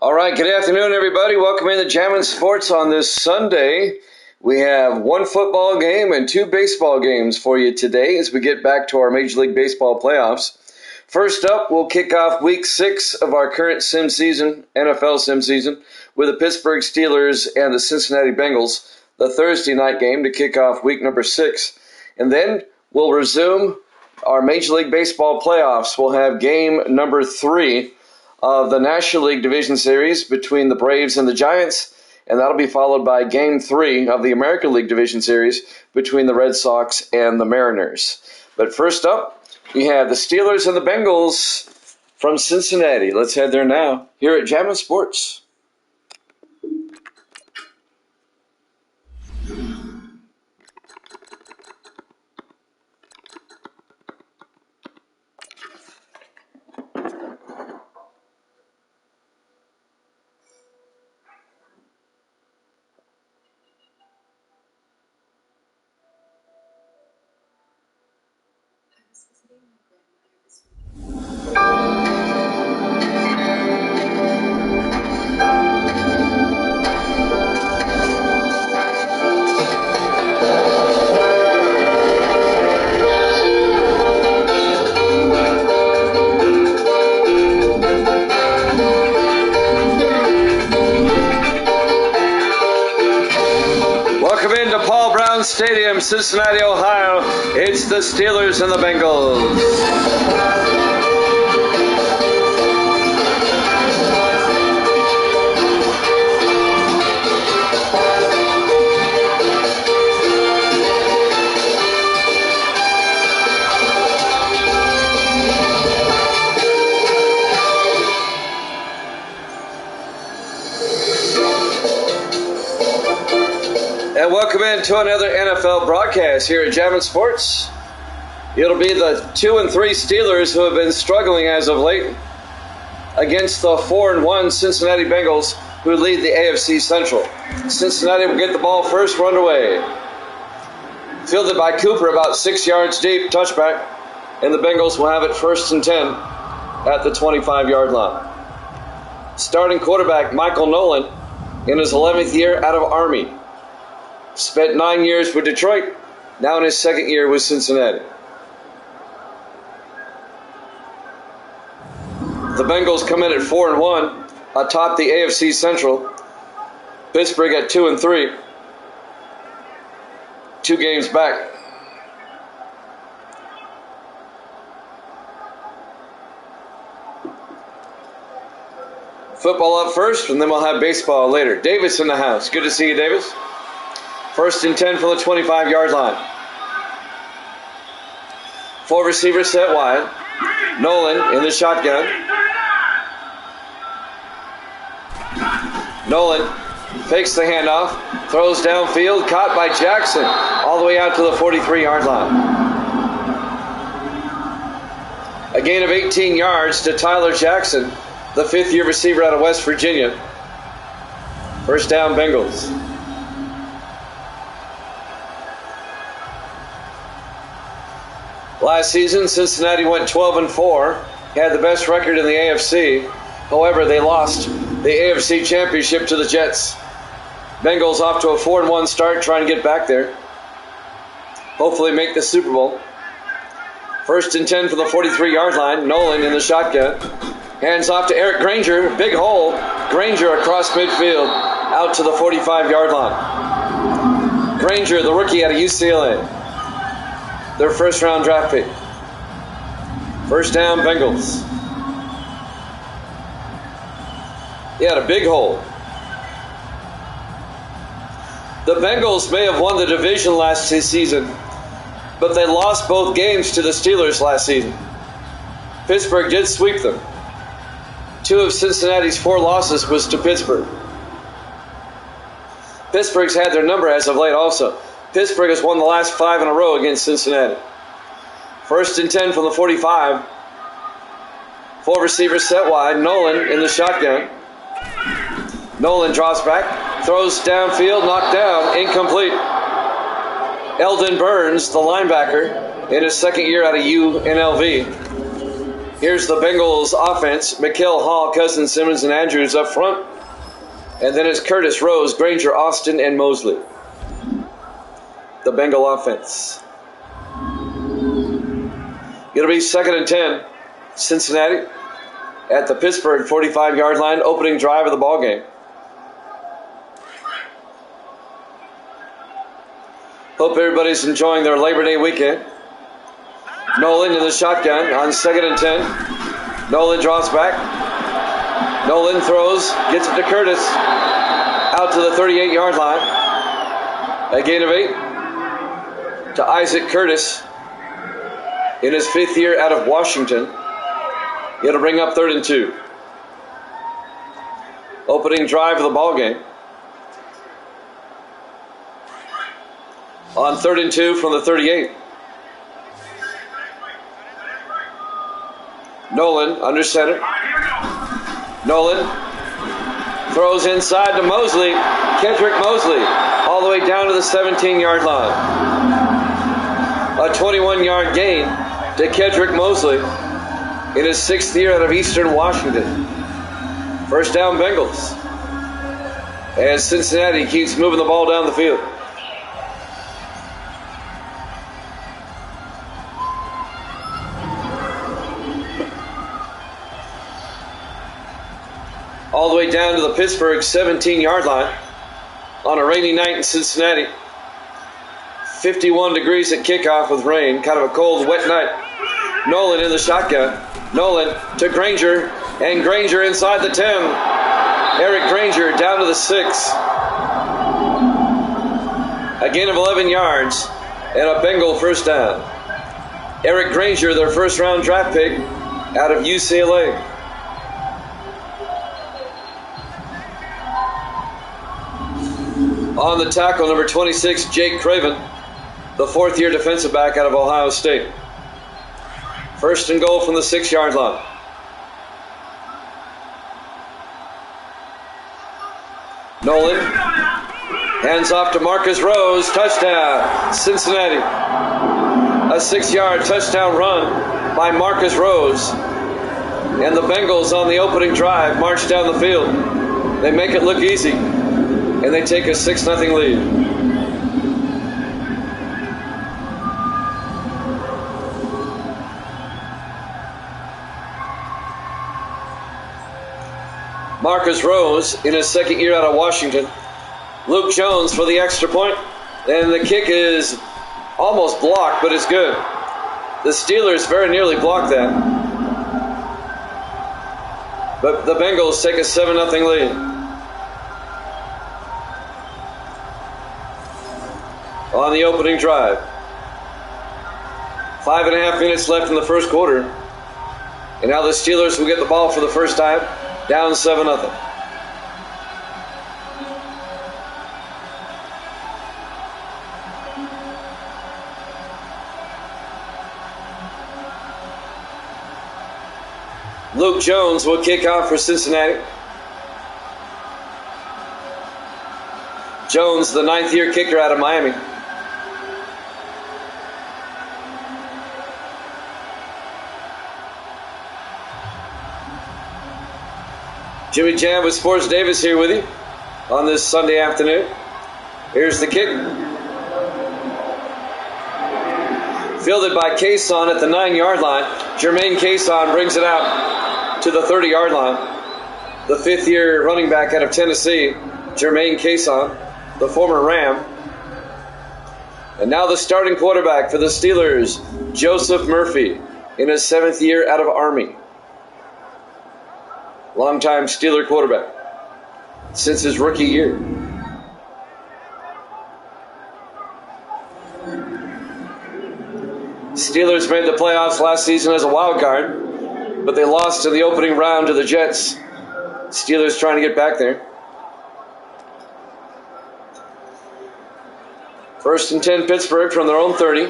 All right, good afternoon, everybody. Welcome into Jammin' Sports on this Sunday. We have one football game and two baseball games for you today as we get back to our Major League Baseball playoffs. First up, we'll kick off Week 6 of our current sim season, NFL sim season, with the Pittsburgh Steelers and the Cincinnati Bengals, the Thursday night game to kick off Week number 6. And then we'll resume our Major League Baseball playoffs. We'll have game number 3 of the National League Division Series between the Braves and the Giants, and that'll be followed by Game 3 of the American League Division Series between the Red Sox and the Mariners. But first up, we have the Steelers and the Bengals from Cincinnati. Let's head there now, here at Jammin' Sports. Cincinnati, Ohio, it's the Steelers and the Bengals. And welcome into another NFL broadcast here at Jammin' Sports. It'll be the 2-3 Steelers who have been struggling as of late against the 4-1 Cincinnati Bengals who lead the AFC Central. Cincinnati will get the ball first, run away. Fielded by Cooper about 6 yards deep, touchback, and the Bengals will have it 1st and 10 at the 25-yard line. Starting quarterback Michael Nolan in his 11th year out of Army. Spent 9 years with Detroit, now in his 2nd year with Cincinnati. The Bengals come in at 4-1, atop the AFC Central. Pittsburgh at 2-3, 2 games back. Football up first, and then we'll have baseball later. Davis in the house. Good to see you, Davis. 1st and 10 from the 25-yard line. 4 receivers set wide. Nolan in the shotgun. Nolan fakes the handoff, throws downfield, caught by Jackson, all the way out to the 43-yard line. A gain of 18 yards to Tyler Jackson, the 5th-year receiver out of West Virginia. 1st down, Bengals. Last season, Cincinnati went 12-4, had the best record in the AFC. However, they lost the AFC Championship to the Jets. Bengals off to a 4-1 start, trying to get back there. Hopefully make the Super Bowl. 1st and 10 from the 43-yard line. Nolan in the shotgun. Hands off to Eric Granger. Big hole. Granger across midfield, out to the 45-yard line. Granger, the rookie out of UCLA. Their 1st-round draft pick. 1st down, Bengals. He had a big hole. The Bengals may have won the division last season, but they lost both games to the Steelers last season. Pittsburgh did sweep them. 2 of Cincinnati's 4 losses was to Pittsburgh. Pittsburgh's had their number as of late also. Pittsburgh has won the last 5 in a row against Cincinnati. 1st and 10 from the 45. 4 receivers set wide. Nolan in the shotgun. Nolan drops back, throws downfield, knocked down, incomplete. Eldon Burns, the linebacker, in his 2nd year out of UNLV. Here's the Bengals offense. McHale, Hall, Cousins, Simmons, and Andrews up front. And then it's Curtis, Rose, Granger, Austin, and Mosley. The Bengal offense. It'll be 2nd and 10. Cincinnati at the Pittsburgh 45-yard line, opening drive of the ball game. Hope everybody's enjoying their Labor Day weekend. Nolan in the shotgun on 2nd and 10. Nolan drops back. Nolan throws, gets it to Curtis, out to the 38-yard line. A gain of 8 to Isaac Curtis in his 5th year out of Washington. It'll bring up 3rd and 2. Opening drive of the ball game. On 3rd and 2 from the 38. Nolan under center. Nolan throws inside to Mosley. Kendrick Mosley all the way down to the 17-yard line. A 21-yard gain to Kendrick Mosley in his 6th year out of Eastern Washington. 1st down, Bengals. As Cincinnati keeps moving the ball down the field. All the way down to the Pittsburgh 17-yard line on a rainy night in Cincinnati. 51 degrees at kickoff with rain. Kind of a cold, wet night. Nolan in the shotgun. Nolan to Granger. And Granger inside the 10. Eric Granger down to the 6. A gain of 11 yards. And a Bengal first down. Eric Granger, their first round draft pick out of UCLA. On the tackle, number 26, Jake Craven, the fourth-year defensive back out of Ohio State. First and goal from the 6-yard line. Nolan hands off to Marcus Rose. Touchdown, Cincinnati. A 6-yard touchdown run by Marcus Rose. And the Bengals on the opening drive march down the field. They make it look easy. And they take a 6-0 lead. Marcus Rose in his second year out of Washington. Luke Jones for the extra point. And the kick is almost blocked, but it's good. The Steelers very nearly blocked that. But the Bengals take a 7-0 lead. On the opening drive. 5.5 minutes left in the first quarter. And now the Steelers will get the ball for the first time. Down 7-0. Luke Jones will kick off for Cincinnati. Jones, the 9th-year kicker out of Miami. Jimmy Jam with Sports Davis here with you on this Sunday afternoon. Here's the kick. Fielded by Cason at the 9-yard line. Jermaine Cason brings it out to the 30-yard line. The 5th-year running back out of Tennessee, Jermaine Cason, the former Ram. And now the starting quarterback for the Steelers, Joseph Murphy, in his 7th year out of Army. Longtime Steeler quarterback since his rookie year. Steelers made the playoffs last season as a wild card, but they lost in the opening round to the Jets. Steelers trying to get back there. First and 10 Pittsburgh from their own 30.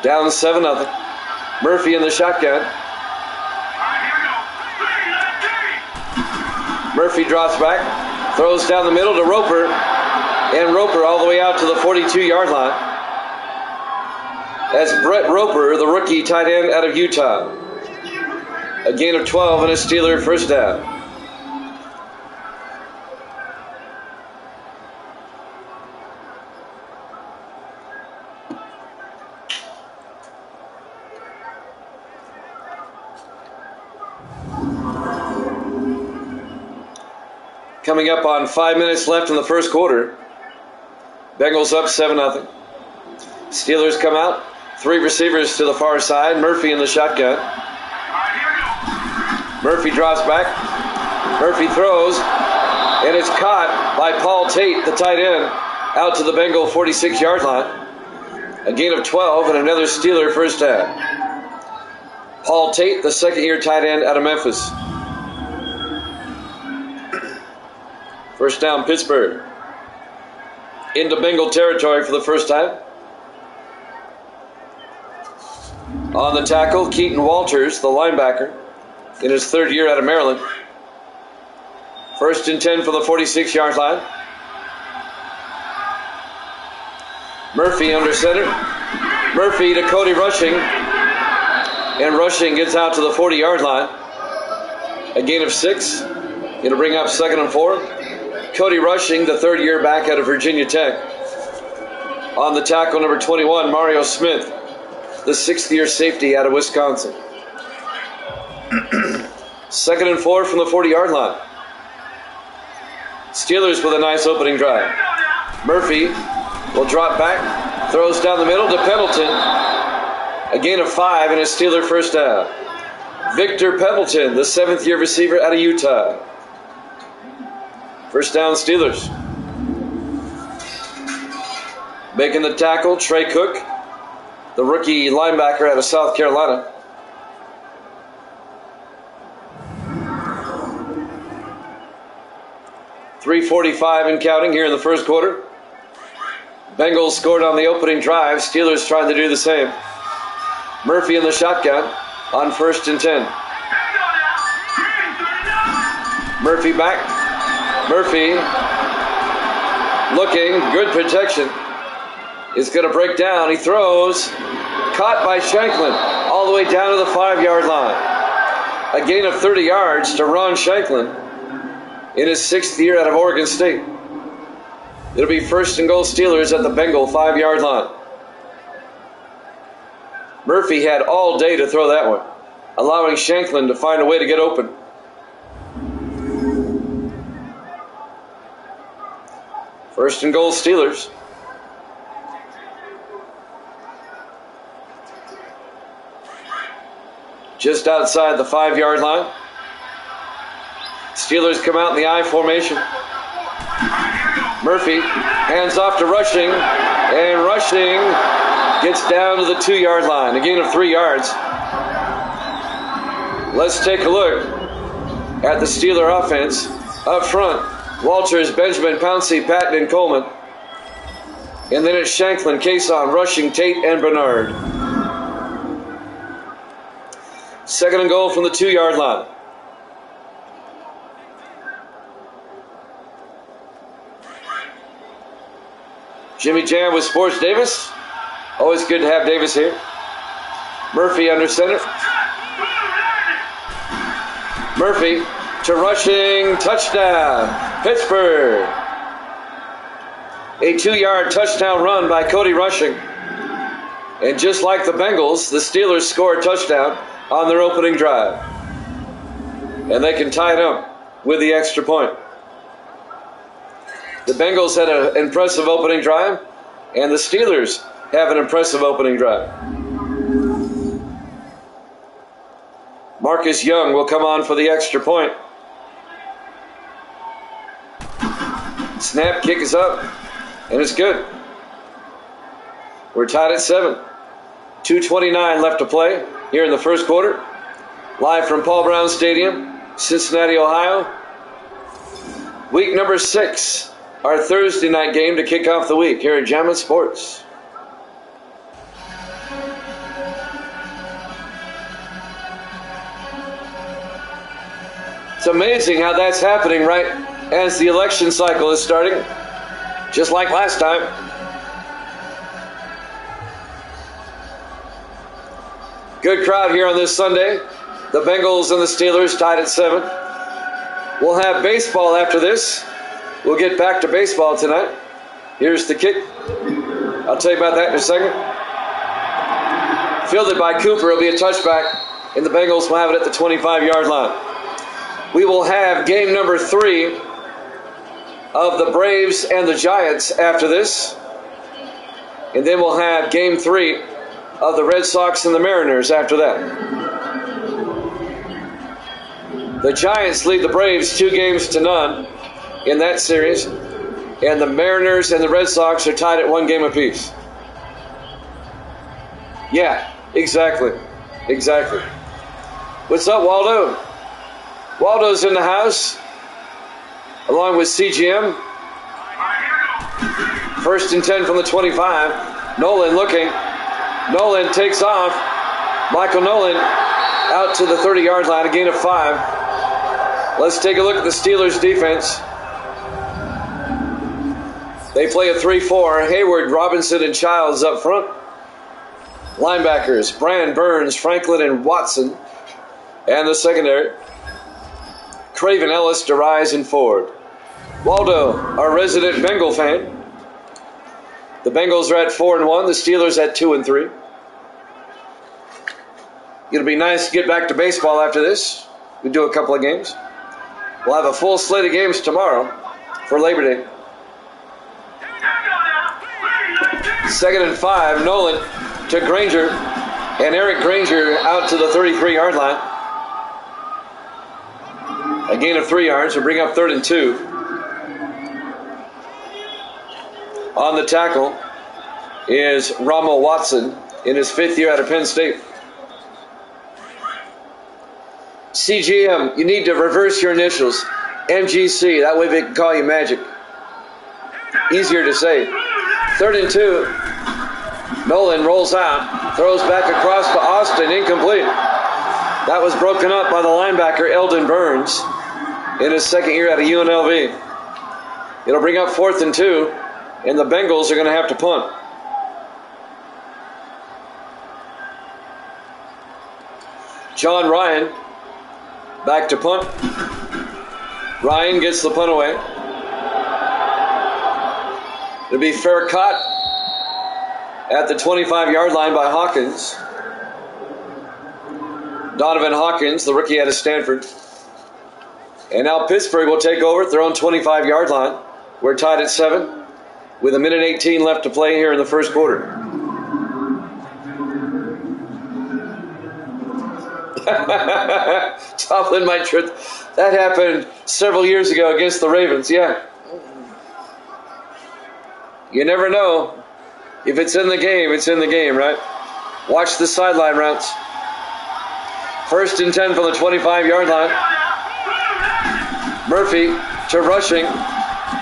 Down 7-0. Murphy in the shotgun. Murphy drops back, throws down the middle to Roper, and Roper all the way out to the 42-yard line. That's Brett Roper, the rookie tight end out of Utah. A gain of 12 and a Steeler first down. Coming up on 5 minutes left in the first quarter. Bengals up 7-0. Steelers come out. 3 receivers to the far side. Murphy in the shotgun. Murphy drops back. Murphy throws. And it's caught by Paul Tate, the tight end, out to the Bengal 46-yard line. A gain of 12 and another Steeler first down. Paul Tate, the second-year tight end out of Memphis. First down, Pittsburgh. Into Bengal territory for the first time. On the tackle, Keaton Walters, the linebacker, in his 3rd year out of Maryland. First and 10 for the 46-yard line. Murphy under center. Murphy to Cody Rushing. And Rushing gets out to the 40-yard line. A gain of 6. It'll bring up 2nd and 4. Cody Rushing, the 3rd-year back out of Virginia Tech. On the tackle, number 21, Mario Smith, the 6th-year safety out of Wisconsin. 2nd and 4 from the 40-yard line. Steelers with a nice opening drive. Murphy will drop back, throws down the middle to Pendleton. A gain of 5 and a Steeler first down. Victor Pendleton, the 7th-year receiver out of Utah. First down, Steelers. Making the tackle, Trey Cook, the rookie linebacker out of South Carolina. .345 and counting here in the first quarter. Bengals scored on the opening drive. Steelers trying to do the same. Murphy in the shotgun on 1st and 10. Murphy back. Murphy looking, good protection. Is going to break down. He throws. Caught by Shanklin all the way down to the 5-yard line. A gain of 30 yards to Ron Shanklin in his 6th year out of Oregon State. It'll be 1st and goal Steelers at the Bengal 5-yard line. Murphy had all day to throw that one, allowing Shanklin to find a way to get open. First and goal Steelers. Just outside the 5-yard line. Steelers come out in the I formation. Murphy hands off to Rushing, and Rushing gets down to the 2-yard line, a gain of 3 yards. Let's take a look at the Steeler offense. Up front, Walters, Benjamin, Pouncey, Patton, and Coleman. And then it's Shanklin, Cason, Rushing, Tate, and Bernard. 2nd and goal from the 2-yard line. Jimmy Jam with Sports Davis. Always good to have Davis here. Murphy under center. Murphy to Rushing, touchdown, Pittsburgh. A 2-yard touchdown run by Cody Rushing. And just like the Bengals, the Steelers score a touchdown on their opening drive. And they can tie it up with the extra point. The Bengals had an impressive opening drive, and the Steelers have an impressive opening drive. Marcus Young will come on for the extra point. Snap, kick is up, and it's good. We're tied at 7. 2:29 left to play here in the first quarter. Live from Paul Brown Stadium, Cincinnati, Ohio. Week number 6, our Thursday night game to kick off the week here at Jammin' Sports. It's amazing how that's happening right as the election cycle is starting, just like last time. Good crowd here on this Sunday. The Bengals and the Steelers tied at 7. We'll have baseball after this. We'll get back to baseball tonight. Here's the kick. I'll tell you about that in a second. Fielded by Cooper. It'll be a touchback, and the Bengals will have it at the 25-yard line. We will have game number 3 of the Braves and the Giants after this. And then we'll have game 3 of the Red Sox and the Mariners after that. The Giants lead the Braves 2-0 in that series, and the Mariners and the Red Sox are tied at 1 game apiece. Yeah, exactly. What's up, Waldo? Waldo's in the house, along with CGM. 1st and 10 from the 25. Nolan looking. Nolan takes off. Michael Nolan out to the 30-yard line, a gain of 5. Let's take a look at the Steelers' defense. They play a 3-4. Hayward, Robinson, and Childs up front. Linebackers, Brand, Burns, Franklin, and Watson. And the secondary, Craven, Ellis, DeRise, and Ford. Waldo, our resident Bengal fan. The Bengals are at 4-1. The Steelers at 2-3. It'll be nice to get back to baseball after this. We do a couple of games. We'll have a full slate of games tomorrow for Labor Day. Second and 5. Nolan to Granger. And Eric Granger out to the 33-yard line. A gain of 3 yards will bring up 3rd and 2. On the tackle is Ramo Watson in his 5th year out of Penn State. CGM, you need to reverse your initials. MGC, that way they can call you Magic. Easier to say. 3rd and 2. Nolan rolls out, throws back across to Austin, incomplete. That was broken up by the linebacker Eldon Burns in his 2nd year out of UNLV. It'll bring up 4th and 2, and the Bengals are going to have to punt. John Ryan back to punt. Ryan gets the punt away. It'll be fair caught at the 25-yard line by Hawkins. Donovan Hawkins, the rookie out of Stanford. And now Pittsburgh will take over at their own 25-yard line. We're tied at 7 with 1:18 left to play here in the first quarter. Tomlin might trip. That happened several years ago against the Ravens, yeah. You never know. If it's in the game, it's in the game, right? Watch the sideline routes. 1st and 10 from the 25-yard line. Murphy to Rushing.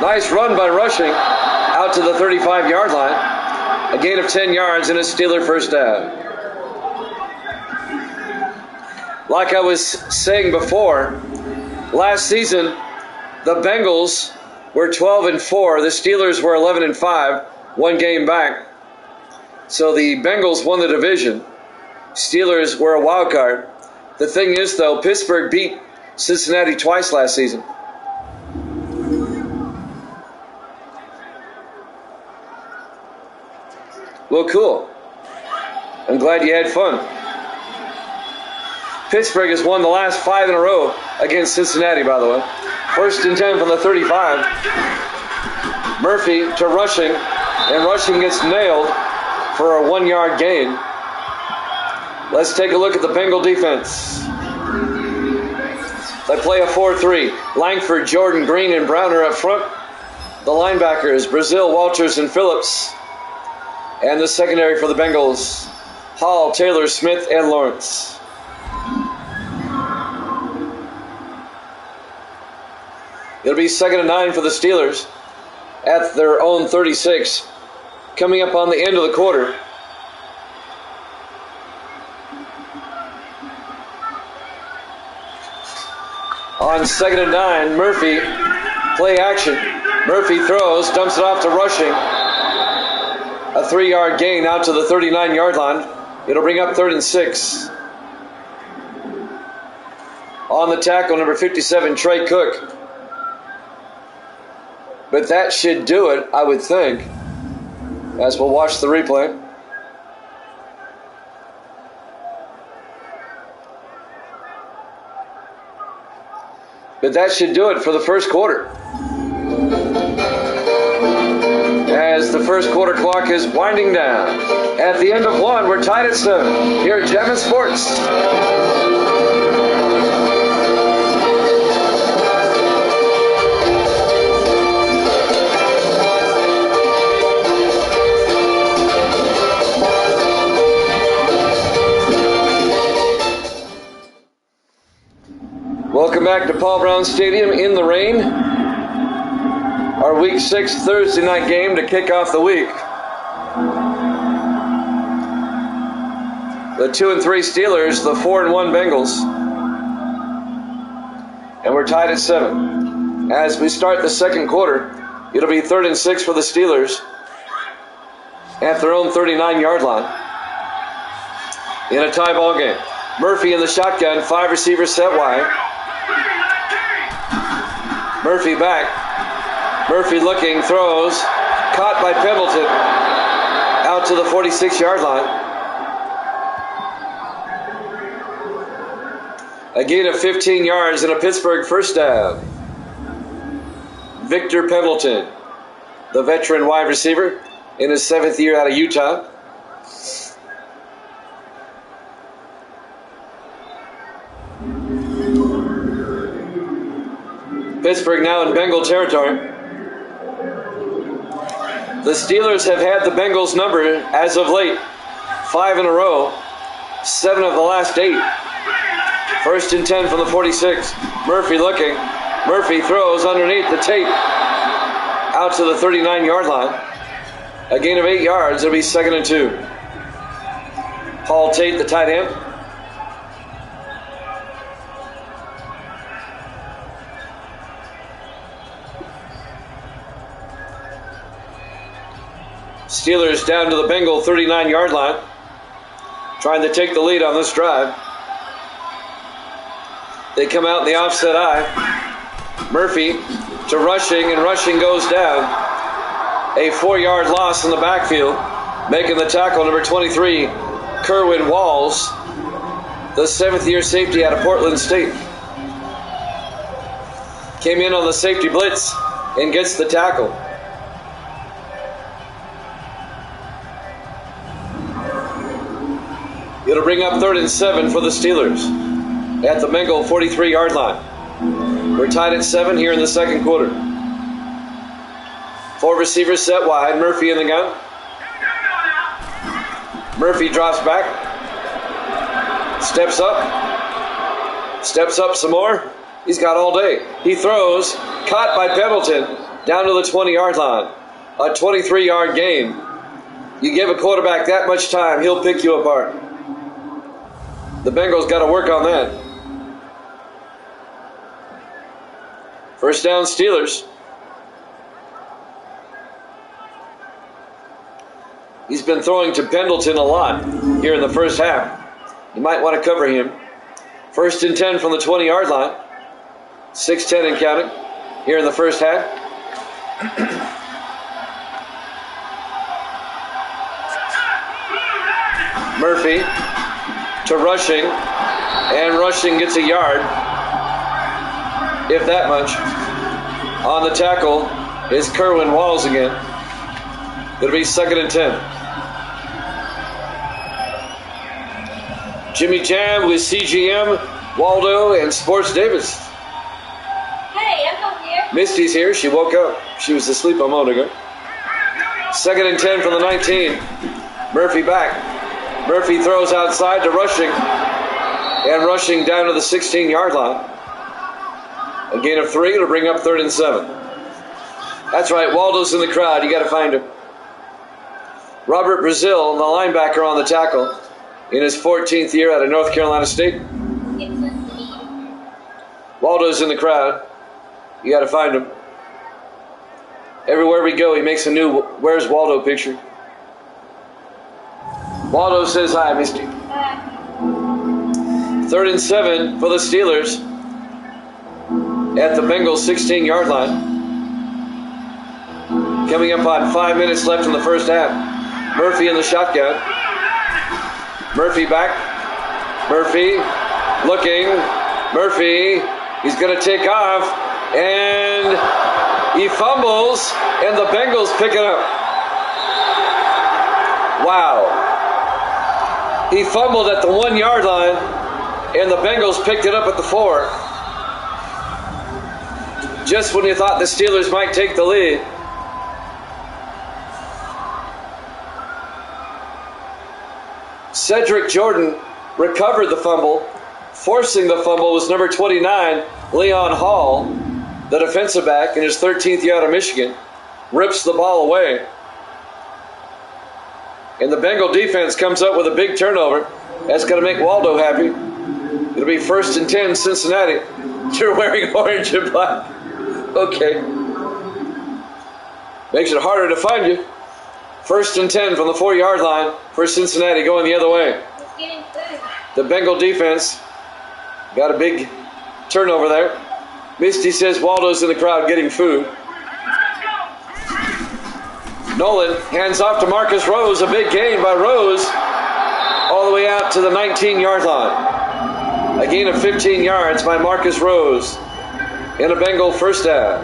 Nice run by Rushing. Out to the 35-yard line. A gain of 10 yards and a Steeler first down. Like I was saying before, last season, the Bengals were 12-4. The Steelers were 11-5, 1 game back. So the Bengals won the division. Steelers were a wild card. The thing is, though, Pittsburgh beat Cincinnati twice last season. Well, cool. I'm glad you had fun. Pittsburgh has won the last 5 in a row against Cincinnati, by the way. 1st and 10 from the 35. Murphy to Rushing, and Rushing gets nailed for a 1-yard gain. Let's take a look at the Bengal defense. They play a 4-3. Langford, Jordan, Green, and Browner up front. The linebackers, Brazil, Walters, and Phillips. And the secondary for the Bengals, Hall, Taylor, Smith, and Lawrence. It'll be 2nd and 9 for the Steelers at their own 36. Coming up on the end of the quarter. On 2nd and 9, Murphy, play action. Murphy throws, dumps it off to Rushing. A 3-yard gain out to the 39-yard line. It'll bring up 3rd and 6. On the tackle, number 57, Trey Cook. But that should do it, I would think, as we'll watch the replay. But that should do it for the first quarter. As the first quarter clock is winding down. At the end of 1, we're tied at 7 here at Jammin' Sports. Welcome back to Paul Brown Stadium in the rain. Our Week 6 Thursday night game to kick off the week. The 2-3 Steelers, the 4-1 Bengals. And we're tied at 7. As we start the second quarter, it'll be 3rd and 6 for the Steelers at their own 39-yard line in a tie ball game. Murphy in the shotgun, 5 receivers set wide. Murphy back. Murphy looking, throws. Caught by Pendleton. Out to the 46-yard line. A gain of 15 yards and a Pittsburgh first down. Victor Pendleton, the veteran wide receiver, in his 7th year out of Utah. Pittsburgh now in Bengal territory. The Steelers have had the Bengals number as of late. 5 in a row. 7 of the last 8. 1st and 10 from the 46. Murphy looking. Murphy throws underneath the tape. Out to the 39-yard line. A gain of 8 yards. It'll be 2nd and 2. Paul Tate, the tight end. Steelers down to the Bengal 39-yard line. Trying to take the lead on this drive. They come out in the offset eye. Murphy to rushing, and rushing goes down. A 4-yard loss in the backfield. Making the tackle, number 23, Kerwin Walls, the 7th-year safety out of Portland State. Came in on the safety blitz and gets the tackle. It'll bring up 3rd and 7 for the Steelers at the Bengal 43-yard line. We're tied at 7 here in the 2nd quarter. 4 receivers set wide. Murphy in the gun. Murphy drops back. Steps up. Steps up some more. He's got all day. He throws. Caught by Pendleton down to the 20-yard line. A 23-yard gain. You give a quarterback that much time, he'll pick you apart. The Bengals got to work on that. First down, Steelers. He's been throwing to Pendleton a lot here in the first half. You might want to cover him. 1st and 10 from the 20-yard line. 6:10 and counting here in the first half. Murphy to rushing, and rushing gets a yard, if that much. On the tackle is Kerwin Walls again. It'll be 2nd and 10. Jimmy Jam with CGM, Waldo, and Sports Davis. Hey, I'm not here. Misty's here. She woke up. She was asleep a moment ago. 2nd and 10 from the 19. Murphy back. Murphy throws outside to rushing. And rushing down to the 16-yard line. A gain of 3 to bring up 3rd and 7. That's right, Waldo's in the crowd. You got to find him. Robert Brazil, the linebacker, on the tackle in his 14th year out of North Carolina State. Waldo's in the crowd. You got to find him. Everywhere we go, he makes a new "Where's Waldo" picture. Waldo says hi, Misty. 3rd and 7 for the Steelers at the Bengals 16-yard line. Coming up on 5 minutes left in the first half. Murphy in the shotgun. Murphy back. Murphy looking. Murphy, he's going to take off, and he fumbles, and the Bengals pick it up. Wow. He fumbled at the 1-yard line, and the Bengals picked it up at the 4. Just when you thought the Steelers might take the lead. Cedric Jordan recovered the fumble. Forcing the fumble was number 29, Leon Hall, the defensive back in his 13th year out of Michigan. Rips the ball away. And the Bengal defense comes up with a big turnover. That's going to make Waldo happy. It'll be 1st and 10, Cincinnati. You're wearing orange and black. Okay. Makes it harder to find you. 1st and 10 from the 4-yard line for Cincinnati, going the other way. The Bengal defense got a big turnover there. Misty says Waldo's in the crowd getting food. Nolan hands off to Marcus Rose. A big gain by Rose all the way out to the 19-yard line. A gain of 15 yards by Marcus Rose in a Bengal first down.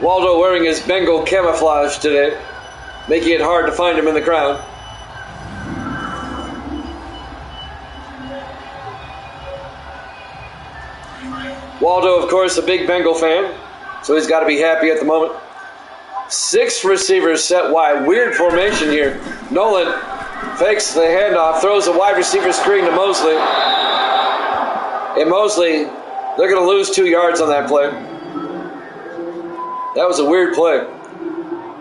Waldo wearing his Bengal camouflage today, making it hard to find him in the crowd. Waldo, of course, a big Bengal fan, so he's got to be happy at the moment. 6 receivers set wide. Weird formation here. Nolan fakes the handoff, throws a wide receiver screen to Mosley. And Mosley, they're going to lose 2 yards on that play. That was a weird play.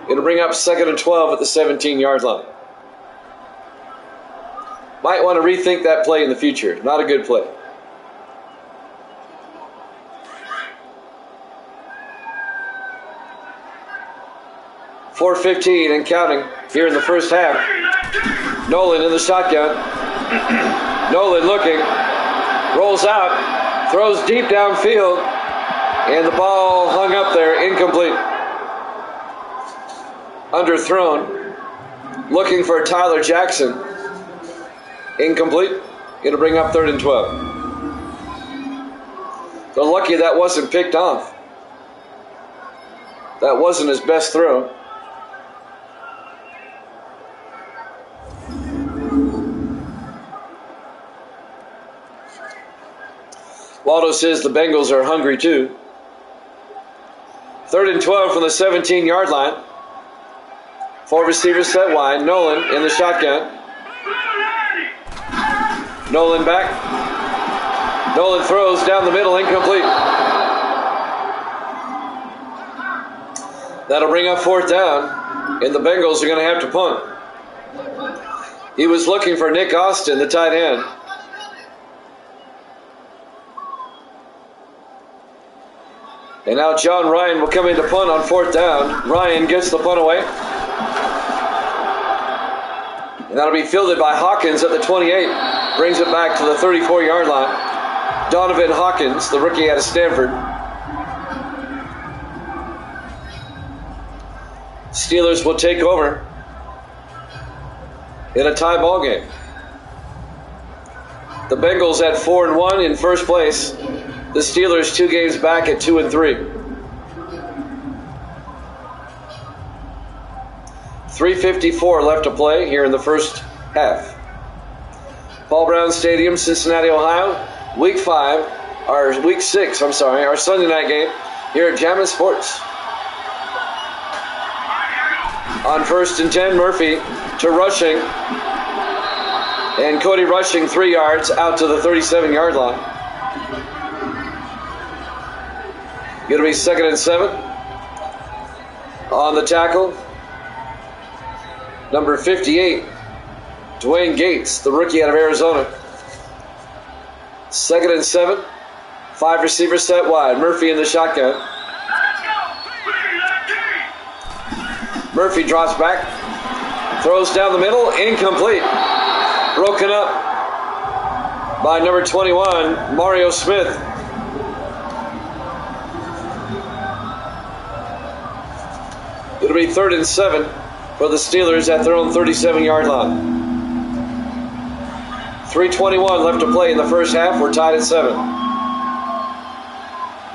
It'll bring up 2nd and 12 at the 17-yard line. Might want to rethink that play in the future. Not a good play. .4:15 and counting here in the first half. Nolan in the shotgun. Nolan looking. Rolls out. Throws deep downfield. And the ball hung up there. Incomplete. Underthrown. Looking for Tyler Jackson. Incomplete. It'll bring up 3rd and 12. They're lucky that wasn't picked off. That wasn't his best throw. Waldo says the Bengals are hungry too. 3rd and 12 from the 17-yard line. 4 receivers set wide. Nolan in the shotgun. Nolan back. Nolan throws down the middle, incomplete. That'll bring up 4th down, and the Bengals are going to have to punt. He was looking for Nick Austin, the tight end. And now John Ryan will come in to punt on 4th down. Ryan gets the punt away. And that'll be fielded by Hawkins at the 28. Brings it back to the 34-yard line. Donovan Hawkins, the rookie out of Stanford. Steelers will take over in a tie ball game. The Bengals at 4-1 in first place. The Steelers 2 games back at 2-3. 3:54 left to play here in the first half. Paul Brown Stadium, Cincinnati, Ohio. Week 6, our Sunday night game here at Jammin' Sports. On 1st and 10, Murphy to Rushing. And Cody Rushing 3 yards out to the 37-yard line. Going to be 2nd and 7. On the tackle, number 58, Dwayne Gates, the rookie out of Arizona. 2nd and 7. 5 receivers set wide. Murphy in the shotgun. Murphy drops back. Throws down the middle. Incomplete. Broken up by number 21, Mario Smith. It'll be 3rd and 7 for the Steelers at their own 37-yard line. 3:21 left to play in the first half. We're tied at 7.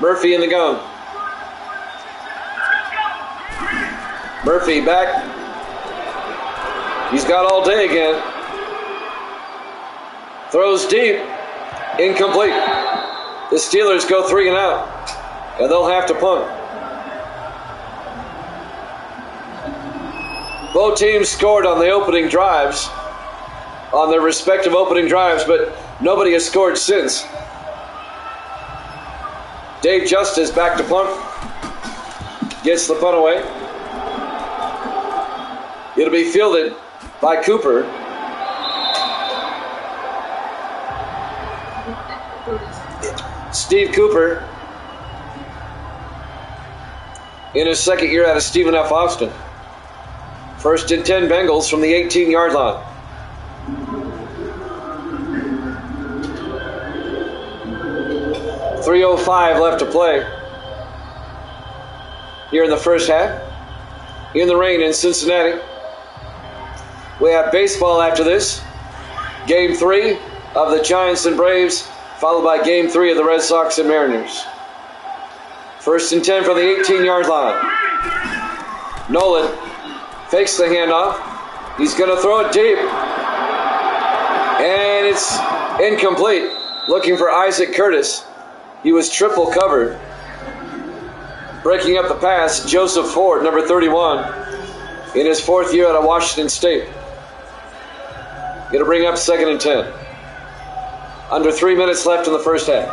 Murphy in the gun. Murphy back. He's got all day again. Throws deep. Incomplete. The Steelers go 3 and out, and they'll have to punt. Both teams scored on the opening drives, on their respective opening drives, but nobody has scored since. Dave Justice back to punt. Gets the punt away. It'll be fielded by Cooper. Steve Cooper in his second year out of Stephen F. Austin. 1st and 10 Bengals from the 18-yard line. .305 left to play here in the first half. In the rain in Cincinnati. We have baseball after this. Game 3 of the Giants and Braves, followed by Game 3 of the Red Sox and Mariners. 1st and 10 from the 18-yard line. Nolan fakes the handoff. He's going to throw it deep. And it's incomplete. Looking for Isaac Curtis. He was triple covered. Breaking up the pass, Joseph Ford, number 31, in his 4th year out of Washington State. Going to bring up 2nd and 10. Under 3 minutes left in the first half.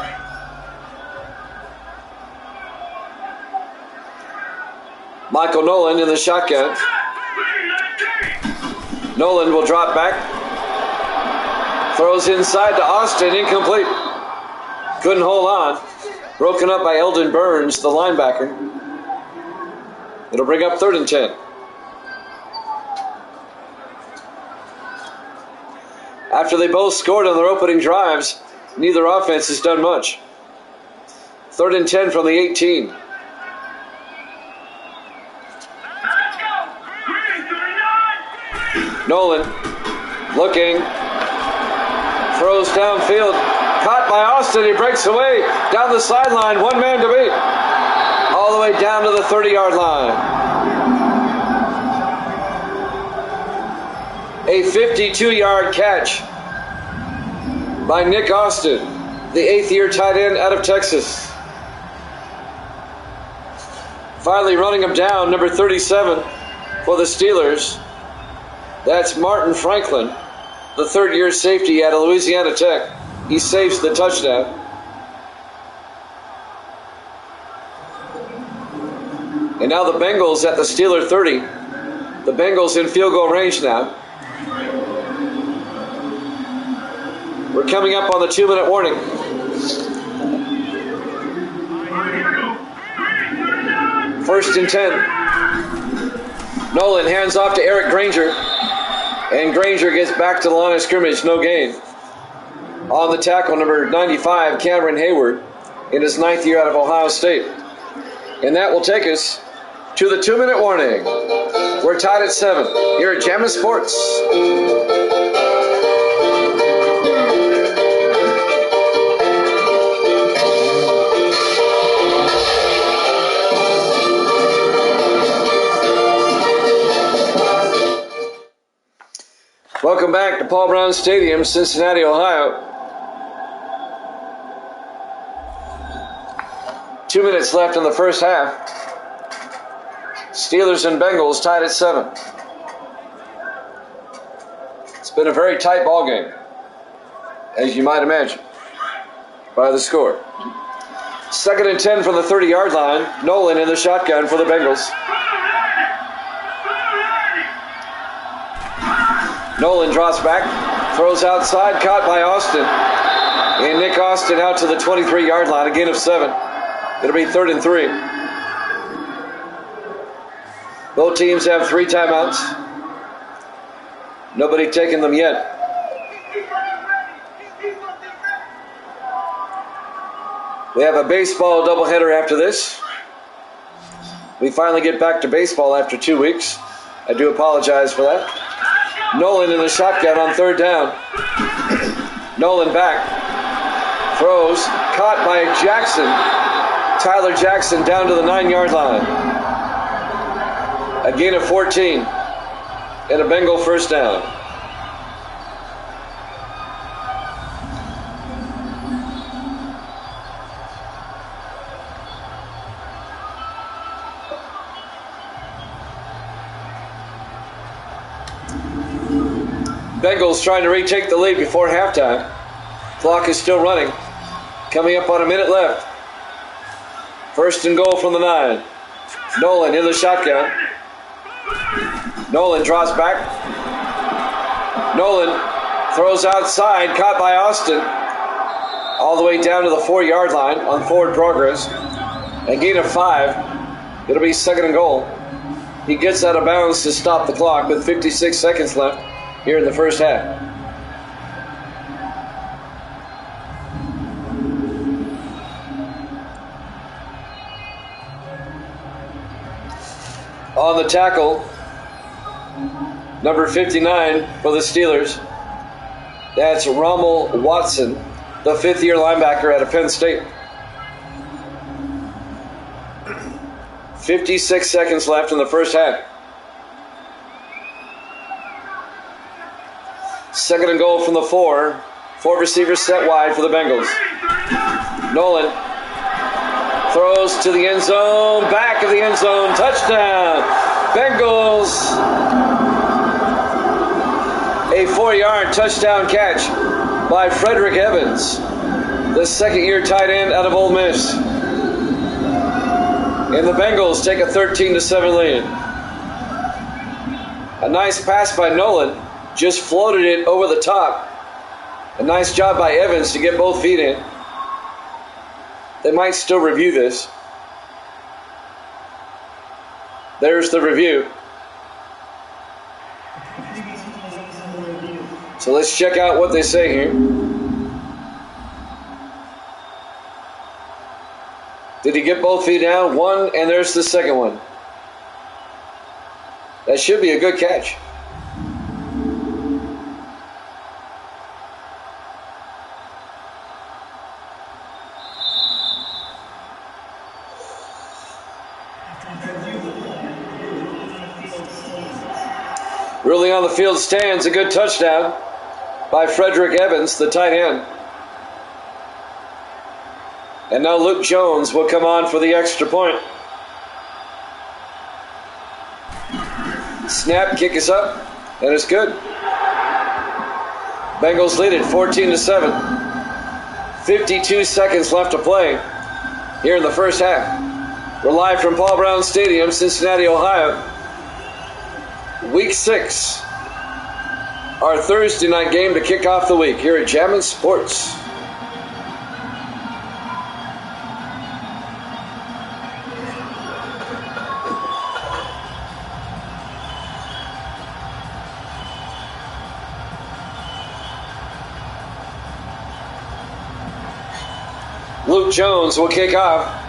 Michael Nolan in the shotgun. Nolan will drop back. Throws inside to Austin, incomplete. Couldn't hold on. Broken up by Eldon Burns, the linebacker. It'll bring up 3rd and 10. After they both scored on their opening drives, neither offense has done much. 3rd and 10 from the 18. Nolan looking, throws downfield, caught by Austin. He breaks away down the sideline, one man to beat, all the way down to the 30-yard line. A 52-yard catch by Nick Austin, the 8th-year tight end out of Texas. Finally running him down, number 37 for the Steelers. That's Martin Franklin, the 3rd-year safety out of Louisiana Tech. He saves the touchdown. And now the Bengals at the Steeler 30. The Bengals in field goal range now. We're coming up on the 2-minute warning. First and 10. Nolan hands off to Eric Granger. And Granger gets back to the line of scrimmage, no gain. On the tackle, number 95, Cameron Hayward, in his 9th year out of Ohio State. And that will take us to the 2-minute warning. We're tied at 7 here at Jammin' Sports. Welcome back to Paul Brown Stadium, Cincinnati, Ohio. 2 minutes left in the first half. Steelers and Bengals tied at 7. It's been a very tight ball game, as you might imagine, by the score. 2nd and 10 from the 30-yard line. Nolan in the shotgun for the Bengals. Nolan drops back, throws outside, caught by Austin. And Nick Austin out to the 23-yard line, a gain of 7. It'll be 3rd and 3. Both teams have 3 timeouts. Nobody taking them yet. We have a baseball doubleheader after this. We finally get back to baseball after 2 weeks. I do apologize for that. Nolan in the shotgun on 3rd down. Nolan back. Throws. Caught by Jackson. Tyler Jackson down to the 9-yard line. A gain of 14. And a Bengal first down. Bengals trying to retake the lead before halftime. Clock is still running. Coming up on a minute left. 1st and goal from the 9. Nolan in the shotgun. Nolan draws back. Nolan throws outside, caught by Austin. All the way down to the 4-yard line on forward progress. A gain of 5. It'll be 2nd and goal. He gets out of bounds to stop the clock with 56 seconds left here in the first half. On the tackle, number 59 for the Steelers. That's Rommel Watson, the 5th-year linebacker out of Penn State. 56 seconds left in the first half. Second and goal from the 4. 4 receivers set wide for the Bengals. Nolan throws to the end zone, back of the end zone, touchdown. Bengals. A 4-yard touchdown catch by Frederick Evans, the second-year tight end out of Ole Miss. And the Bengals take a 13-7 lead. A nice pass by Nolan, just floated it over the top. A nice job by Evans to get both feet in. They might still review this. There's the review. So let's check out what they say here. Did he get both feet down? One, and there's the second one. That should be a good catch. Ruling on the field stands, a good touchdown by Frederick Evans, the tight end. And now Luke Jones will come on for the extra point. Snap, kick is up, and it's good. Bengals lead it 14-7. 52 seconds left to play here in the first half. We're live from Paul Brown Stadium, Cincinnati, Ohio. Week 6, our Thursday night game to kick off the week here at Jammin' Sports. Luke Jones will kick off.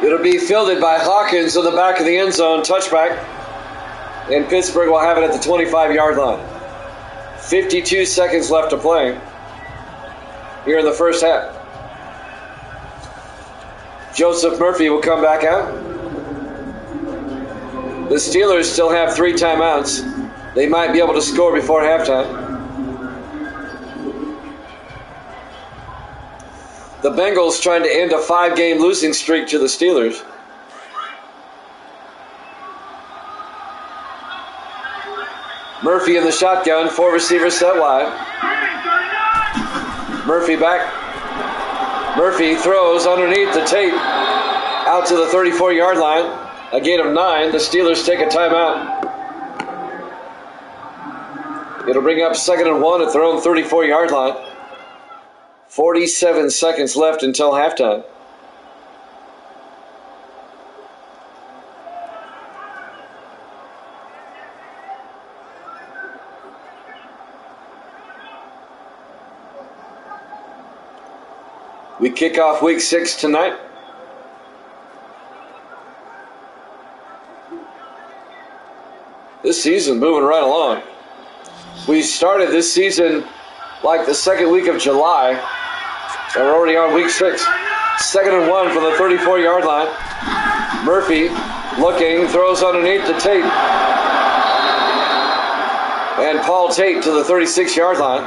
It'll be fielded by Hawkins in the back of the end zone, touchback. And Pittsburgh will have it at the 25-yard line. 52 seconds left to play here in the first half. Joseph Murphy will come back out. The Steelers still have 3 timeouts. They might be able to score before halftime. The Bengals trying to end a 5-game losing streak to the Steelers. Murphy in the shotgun, 4 receivers set wide. Murphy back. Murphy throws underneath the tape out to the 34-yard line. A gain of 9. The Steelers take a timeout. It'll bring up 2nd and 1 at their own 34-yard line. 47 seconds left until halftime. We kick off week 6 tonight. This season moving right along. We started this season like the second week of July, and we're already on week 6. 2nd and 1 from the 34-yard line. Murphy looking, throws underneath the tape. And Paul Tate to the 36-yard line.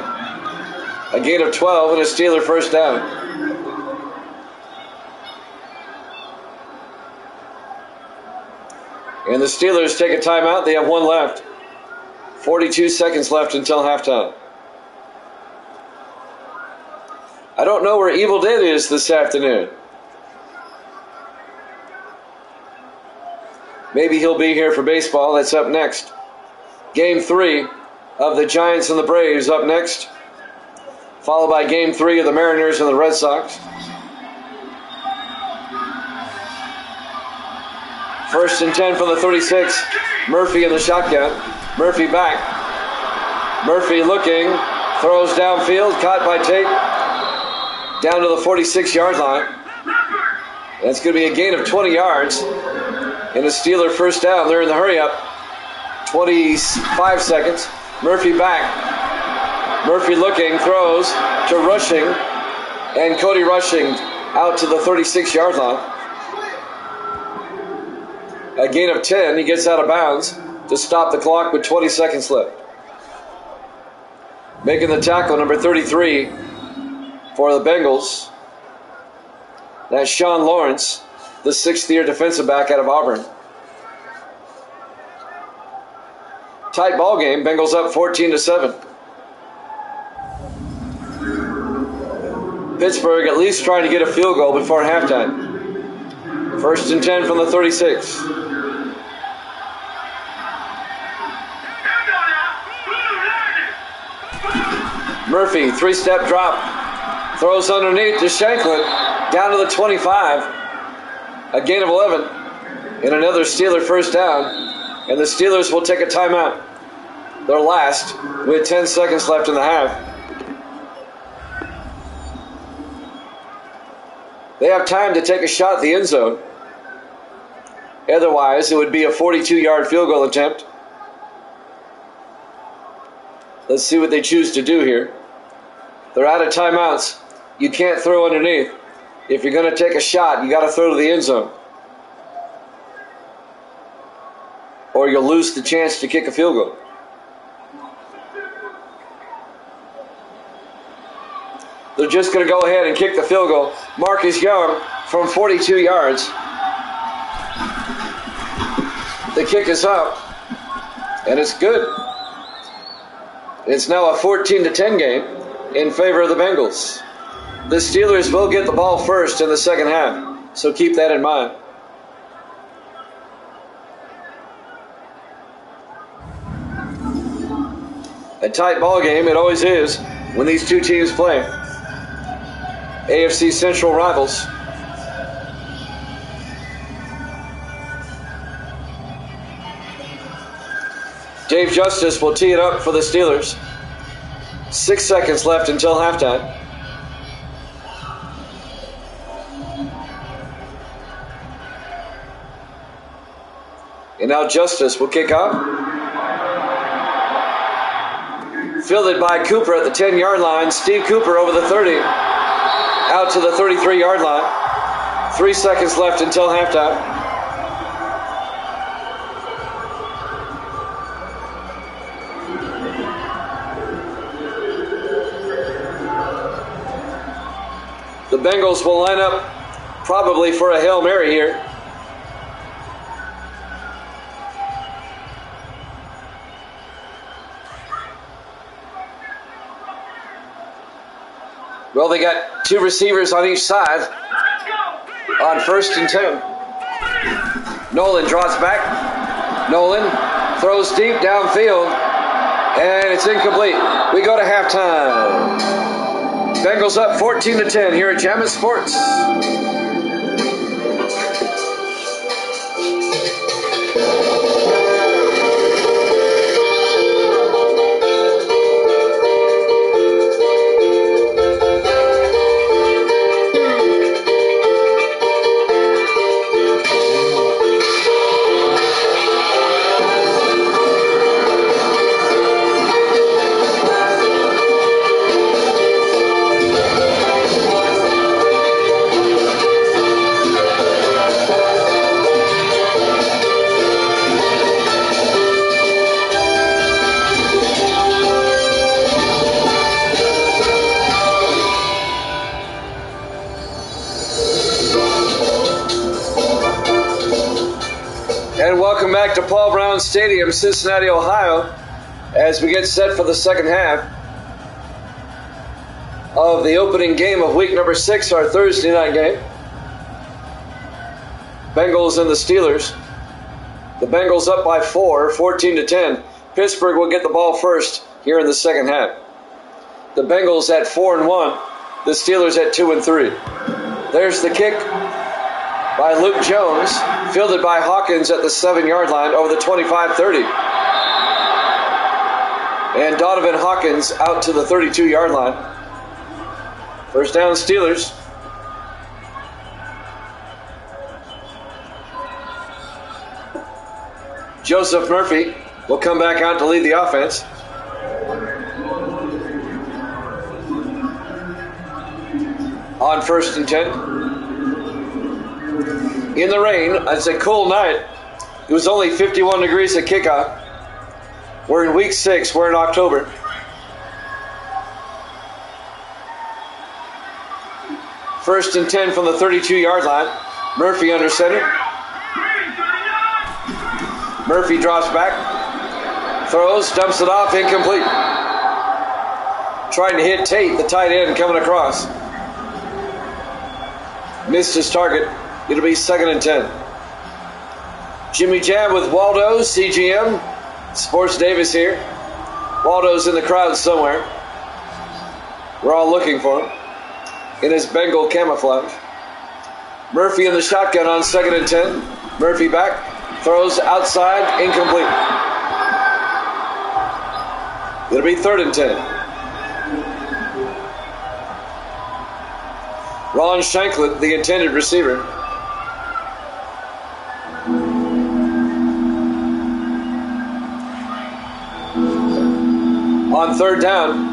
A gain of 12 and a Steeler first down. And the Steelers take a timeout. They have 1 left. 42 seconds left until halftime. I don't know where Evil Dead is this afternoon. Maybe he'll be here for baseball. That's up next. Game 3 of the Giants and the Braves up next. Followed by Game 3 of the Mariners and the Red Sox. First and 10 from the 36. Murphy in the shotgun. Murphy back. Murphy looking. Throws downfield. Caught by Tate. Down to the 46-yard line. That's going to be a gain of 20 yards. And a Steeler first down. They're in the hurry up. 25 seconds. Murphy back. Murphy looking, throws to Rushing. And Cody Rushing out to the 36-yard line. A gain of 10. He gets out of bounds to stop the clock with 20 seconds left. Making the tackle, number 33 for the Bengals. That's Sean Lawrence, the sixth-year defensive back out of Auburn. Tight ball game. Bengals up 14-7. Pittsburgh at least trying to get a field goal before halftime. 1st and 10 from the 36. Murphy, three-step drop. Throws underneath to Shanklin. Down to the 25. A gain of 11. And another Steeler first down. And the Steelers will take a timeout. Their last with 10 seconds left in the half. They have time to take a shot at the end zone. Otherwise, it would be a 42-yard field goal attempt. Let's see what they choose to do here. They're out of timeouts. You can't throw underneath. If you're going to take a shot, you got to throw to the end zone. Or you'll lose the chance to kick a field goal. They're just going to go ahead and kick the field goal. Marcus Young from 42 yards. The kick is up, and it's good. It's now a 14-10 game in favor of the Bengals. The Steelers will get the ball first in the second half, so keep that in mind. A tight ball game, it always is when these two teams play. AFC Central rivals. Dave Justice will tee it up for the Steelers. 6 seconds left until halftime. And now Justice will kick off. Fielded by Cooper at the 10-yard line. Steve Cooper over the 30. Out to the 33-yard line. 3 seconds left until halftime. The Bengals will line up probably for a Hail Mary here. Well, they got two receivers on each side on 1st and 10. Nolan draws back. Nolan throws deep downfield, and it's incomplete. We go to halftime. Bengals up 14-10 here at Jammin' Sports. Welcome back to Paul Brown Stadium, Cincinnati, Ohio, as we get set for the second half of the opening game of week number 6, our Thursday night game. Bengals and the Steelers. The Bengals up by 4, 14-10. Pittsburgh will get the ball first here in the second half. The Bengals at 4-1, the Steelers at 2-3. There's the kick by Luke Jones, fielded by Hawkins at the 7-yard line over the 25-30. And Donovan Hawkins out to the 32-yard line. First down, Steelers. Joseph Murphy will come back out to lead the offense. On 1st and 10. In the rain, it's a cool night. It was only 51 degrees at kickoff. We're in week 6. We're in October. First and 10 from the 32-yard line. Murphy under center. Murphy drops back. Throws, dumps it off, incomplete. Trying to hit Tate, the tight end, coming across. Missed his target. It'll be 2nd and 10. Jimmy Jab with Waldo, CGM. Sports Davis here. Waldo's in the crowd somewhere. We're all looking for him in his Bengal camouflage. Murphy in the shotgun on 2nd and 10. Murphy back. Throws outside, incomplete. It'll be 3rd and 10. Ron Shanklin, the intended receiver. On 3rd down,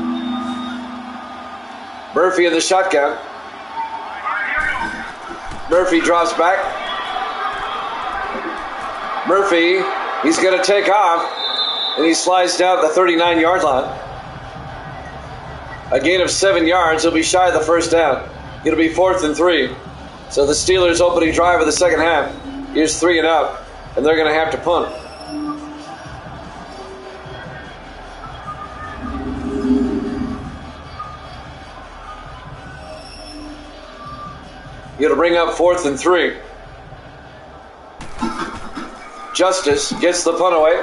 Murphy in the shotgun. Murphy drops back. Murphy, he's going to take off, and he slides down the 39-yard line. A gain of 7 yards. He'll be shy of the 1st down. It'll be 4th and 3. So the Steelers' opening drive of the second half is 3 and out, and they're going to have to punt. It'll bring up 4th and 3. Justice gets the punt away.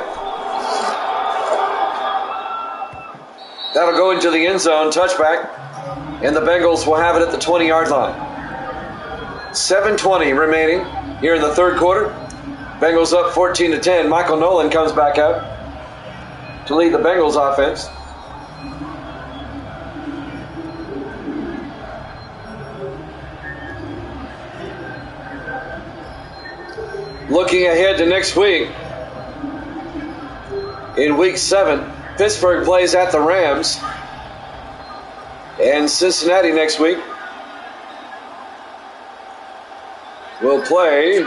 That'll go into the end zone, touchback, and the Bengals will have it at the 20-yard line. 7:20 remaining here in the 3rd quarter. Bengals up 14-10. Michael Nolan comes back out to lead the Bengals offense. Looking ahead to next week, in week 7, Pittsburgh plays at the Rams, and Cincinnati next week will play.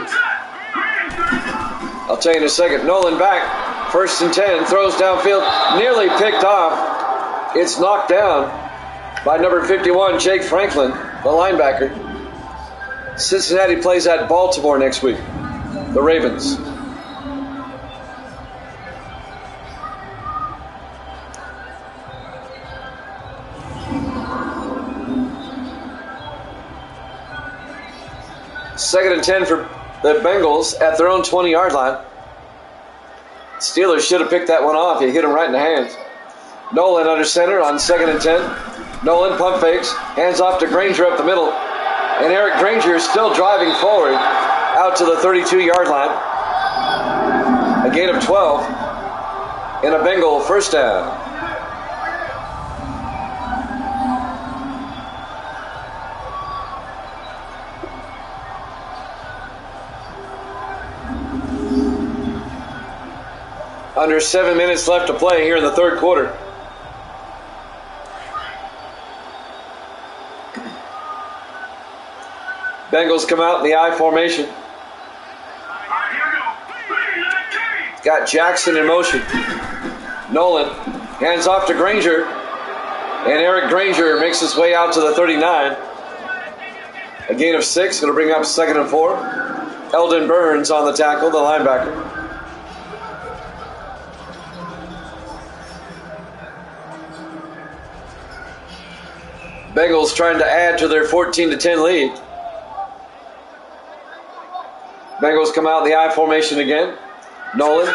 I'll tell you in a second. Nolan back, 1st and 10, throws downfield, nearly picked off. It's knocked down by number 51, Jake Franklin, the linebacker. Cincinnati plays at Baltimore next week. The Ravens. Second and 10 for the Bengals at their own 20-yard line. Steelers should have picked that one off. He hit him right in the hands. Nolan under center on 2nd and 10. Nolan pump fakes, hands off to Granger up the middle. And Eric Granger is still driving forward out to the 32-yard line. A gain of 12 and a Bengal 1st down. Under 7 minutes left to play here in the 3rd quarter. Bengals come out in the I formation. Got Jackson in motion. Nolan hands off to Granger. And Eric Granger makes his way out to the 39. A gain of 6. It'll bring up 2nd and 4. Eldon Burns on the tackle, the linebacker. Bengals trying to add to their 14-10 lead. Bengals come out in the I formation again. Nolan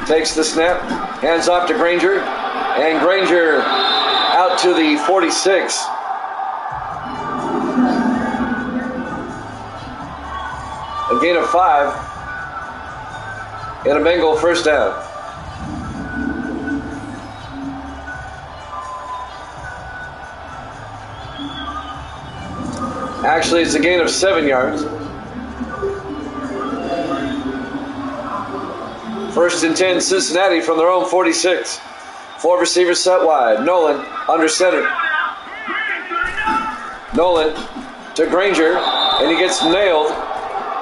takes the snap, hands off to Granger, and Granger out to the 46. A gain of 5 and a Bengal 1st down. Actually, it's a gain of 7 yards. 1st and 10, Cincinnati from their own 46. 4 receivers set wide. Nolan under center. Nolan to Granger, and he gets nailed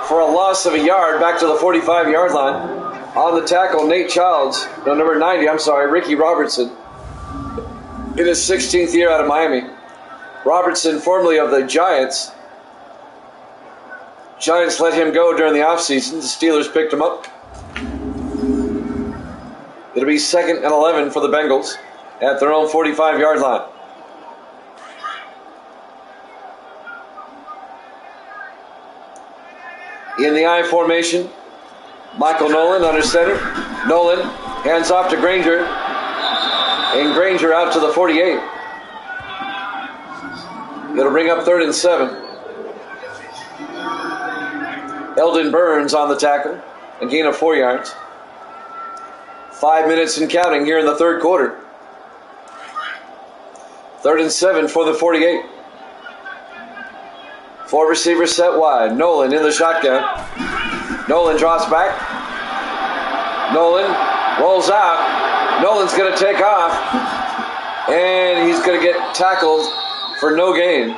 for a loss of a yard back to the 45-yard line. On the tackle, number 90, Ricky Robertson, in his 16th year out of Miami. Robertson, formerly of the Giants. Giants let him go during the offseason. The Steelers picked him up. It'll be 2nd and 11 for the Bengals at their own 45-yard line. In the I formation, Michael Nolan under center. Nolan hands off to Granger. And Granger out to the 48. It'll bring up 3rd and 7. Eldon Burns on the tackle. A gain of 4 yards. 5 minutes and counting here in the third quarter. 3rd and 7 for the 48. 4 receivers set wide. Nolan in the shotgun. Nolan drops back. Nolan rolls out. Nolan's going to take off. And he's going to get tackled for no gain.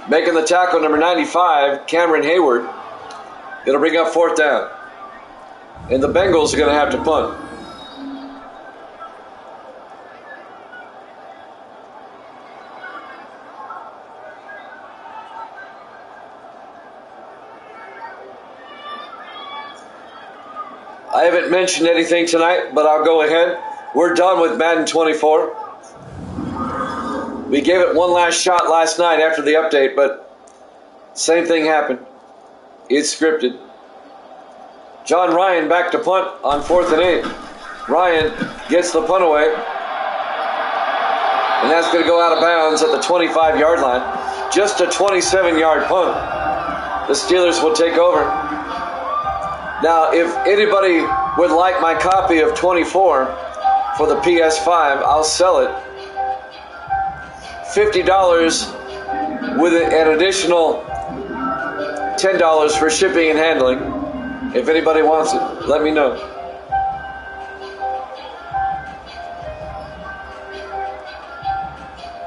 Making the tackle, number 95, Cameron Hayward. It'll bring up 4th down. And the Bengals are going to have to punt. I haven't mentioned anything tonight, but I'll go ahead. We're done with Madden 24. We gave it one last shot last night after the update, but same thing happened. It's scripted. John Ryan back to punt on 4th and 8. Ryan gets the punt away. And that's going to go out of bounds at the 25-yard line. Just a 27-yard punt. The Steelers will take over. Now, if anybody would like my copy of 24 for the PS5, I'll sell it. $50 with an additional $10 for shipping and handling. If anybody wants it, let me know.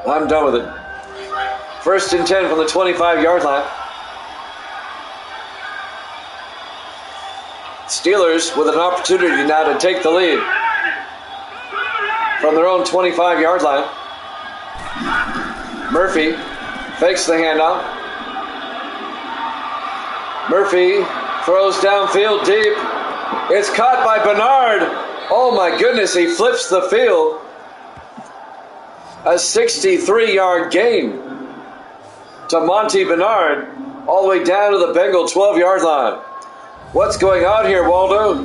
I'm done with it. 1st and 10 from the 25-yard line. Steelers with an opportunity now to take the lead from their own 25-yard line. Murphy fakes the handoff. Murphy throws downfield deep. It's caught by Bernard. Oh my goodness, he flips the field. A 63-yard gain to Monty Bernard all the way down to the Bengal 12-yard line. What's going on here, Waldo?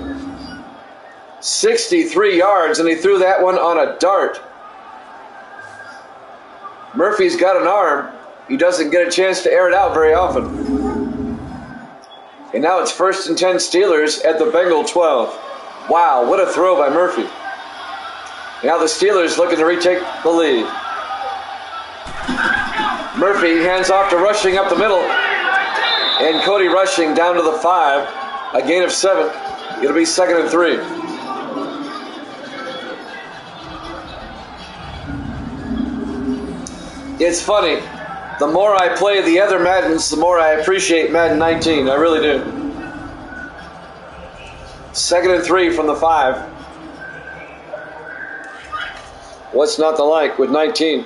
63 yards, and he threw that one on a dart. Murphy's got an arm. He doesn't get a chance to air it out very often. And now it's 1st and 10 Steelers at the Bengal 12. Wow, what a throw by Murphy. Now the Steelers looking to retake the lead. Murphy hands off to Rushing up the middle. And Cody Rushing down to the 5. A gain of 7. It'll be 2nd and 3. It's funny. The more I play the other Maddens, the more I appreciate Madden 19. I really do. 2nd and 3 from the 5. What's not to like with 19?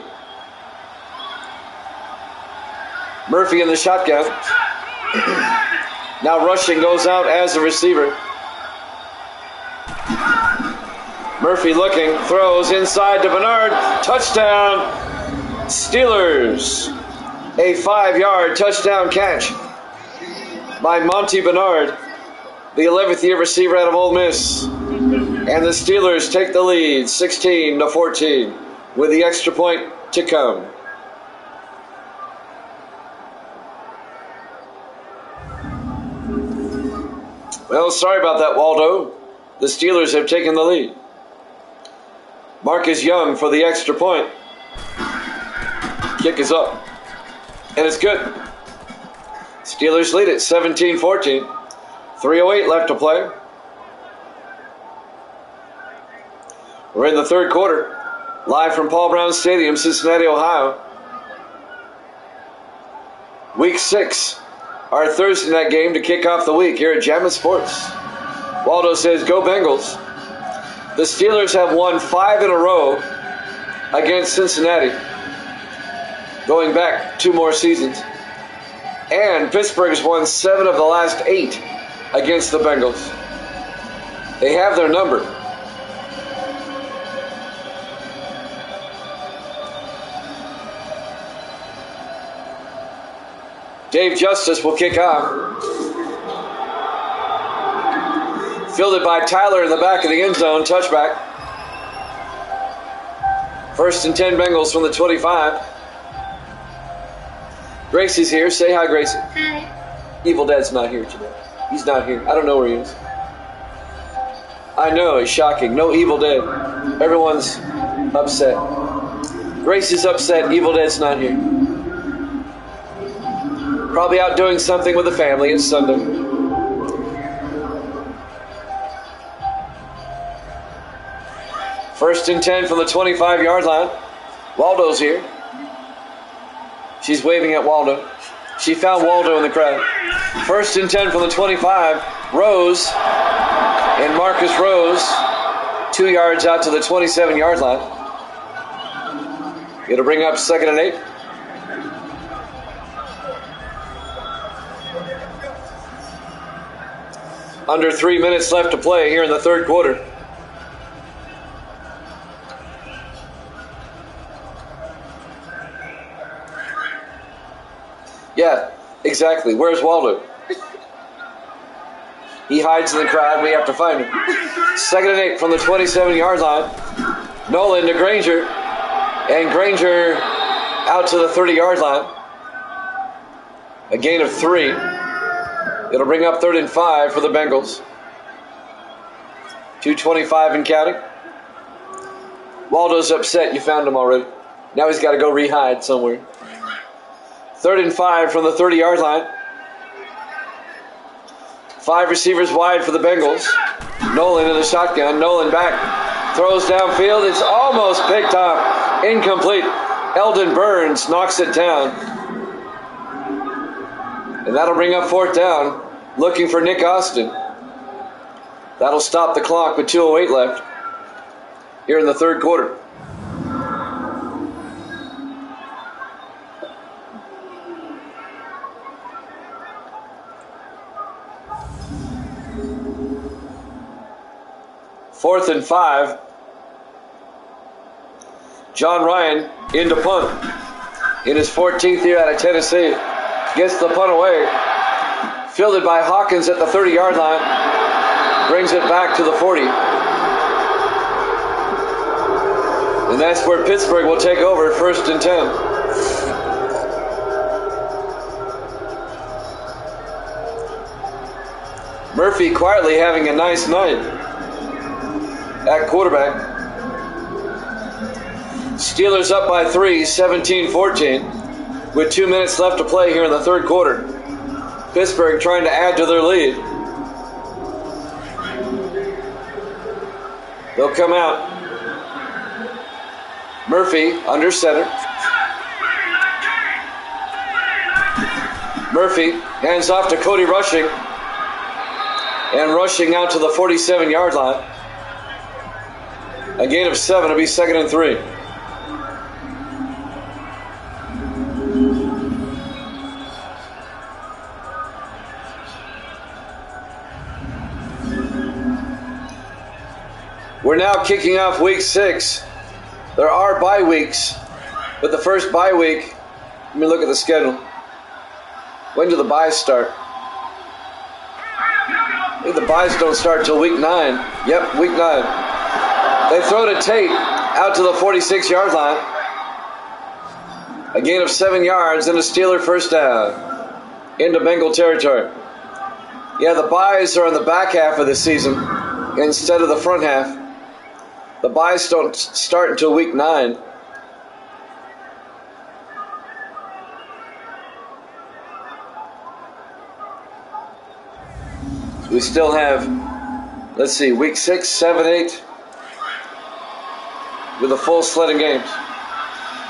Murphy in the shotgun. Now Rushing goes out as a receiver. Murphy looking, throws inside to Bernard. Touchdown, Steelers. A 5-yard touchdown catch by Monty Bernard, the 11th year receiver out of Ole Miss. And the Steelers take the lead 16-14 with the extra point to come. Well, sorry about that, Waldo. The Steelers have taken the lead. Marcus Young for the extra point. Kick is up. And it's good. Steelers lead it 17-14. 3:08 left to play. We're in the third quarter. Live from Paul Brown Stadium, Cincinnati, Ohio. Week 6, our Thursday night game to kick off the week here at Jammin' Sports. Waldo says, go Bengals. The Steelers have won 5 in a row against Cincinnati, going back 2 more seasons. And Pittsburgh has won 7 of the last 8 against the Bengals. They have their number. Dave Justice will kick off. Fielded by Tyler in the back of the end zone. Touchback. 1st and 10 Bengals from the 25. Gracie's here. Say hi, Gracie. Hi. Evil Dad's not here today. He's not here. I don't know where he is. I know, it's shocking. No Evil Dad. Everyone's upset. Gracie's upset. Evil Dad's not here. Probably out doing something with the family. It's Sunday. First and 10 from the 25-yard line. Waldo's here. She's waving at Waldo. She found Waldo in the crowd. 1st and 10 from the 25. Rose and Marcus Rose, 2 yards out to the 27-yard line. It'll bring up 2nd and 8. Under 3 minutes left to play here in the 3rd quarter. Yeah, exactly. Where's Waldo? He hides in the crowd. We have to find him. 2nd and 8 from the 27-yard line. Nolan to Granger. And Granger out to the 30-yard line. A gain of 3. It'll bring up 3rd and 5 for the Bengals. 2:25 and counting. Waldo's upset you found him already. Now he's got to go re-hide somewhere. 3rd and 5 from the 30-yard line. 5 receivers wide for the Bengals. Nolan in the shotgun. Nolan back. Throws downfield. It's almost picked off. Incomplete. Eldon Burns knocks it down. And that'll bring up 4th down. Looking for Nick Austin. That'll stop the clock with 2:08 left here in the 3rd quarter. Fourth and 5. John Ryan into punt. In his 14th year out of Tennessee. Gets the punt away. Fielded by Hawkins at the 30-yard line. Brings it back to the 40. And that's where Pittsburgh will take over 1st and 10. Murphy quietly having a nice night at quarterback. Steelers up by 3, 17-14, with 2 minutes left to play here in the 3rd quarter. Pittsburgh trying to add to their lead. They'll come out. Murphy under center. Murphy hands off to Cody Rushing. And Rushing out to the 47-yard line. A gain of 7. It'll be 2nd and 3. We're now kicking off week 6. There are bye weeks, but the first bye week, let me look at the schedule. When do the byes start? I think the byes don't start till week 9. Yep, week 9. They throw to Tate out to the 46-yard line. A gain of 7 yards and a Steeler first down into Bengal territory. Yeah, the byes are in the back half of the season instead of the front half. The byes don't start until week 9. We still have, let's see, week 6, 7, 8 with a full slate of games.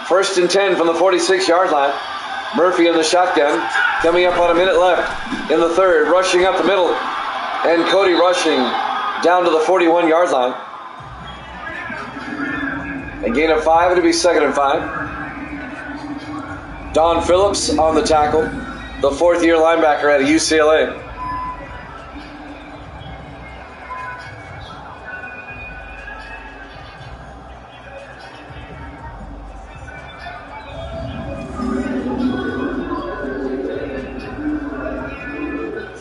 1st and 10 from the 46-yard line. Murphy in the shotgun, coming up on a minute left in the third, rushing up the middle, and Cody rushing down to the 41-yard line. A gain of 5, it'll be 2nd and 5. Don Phillips on the tackle, the fourth-year linebacker out of UCLA.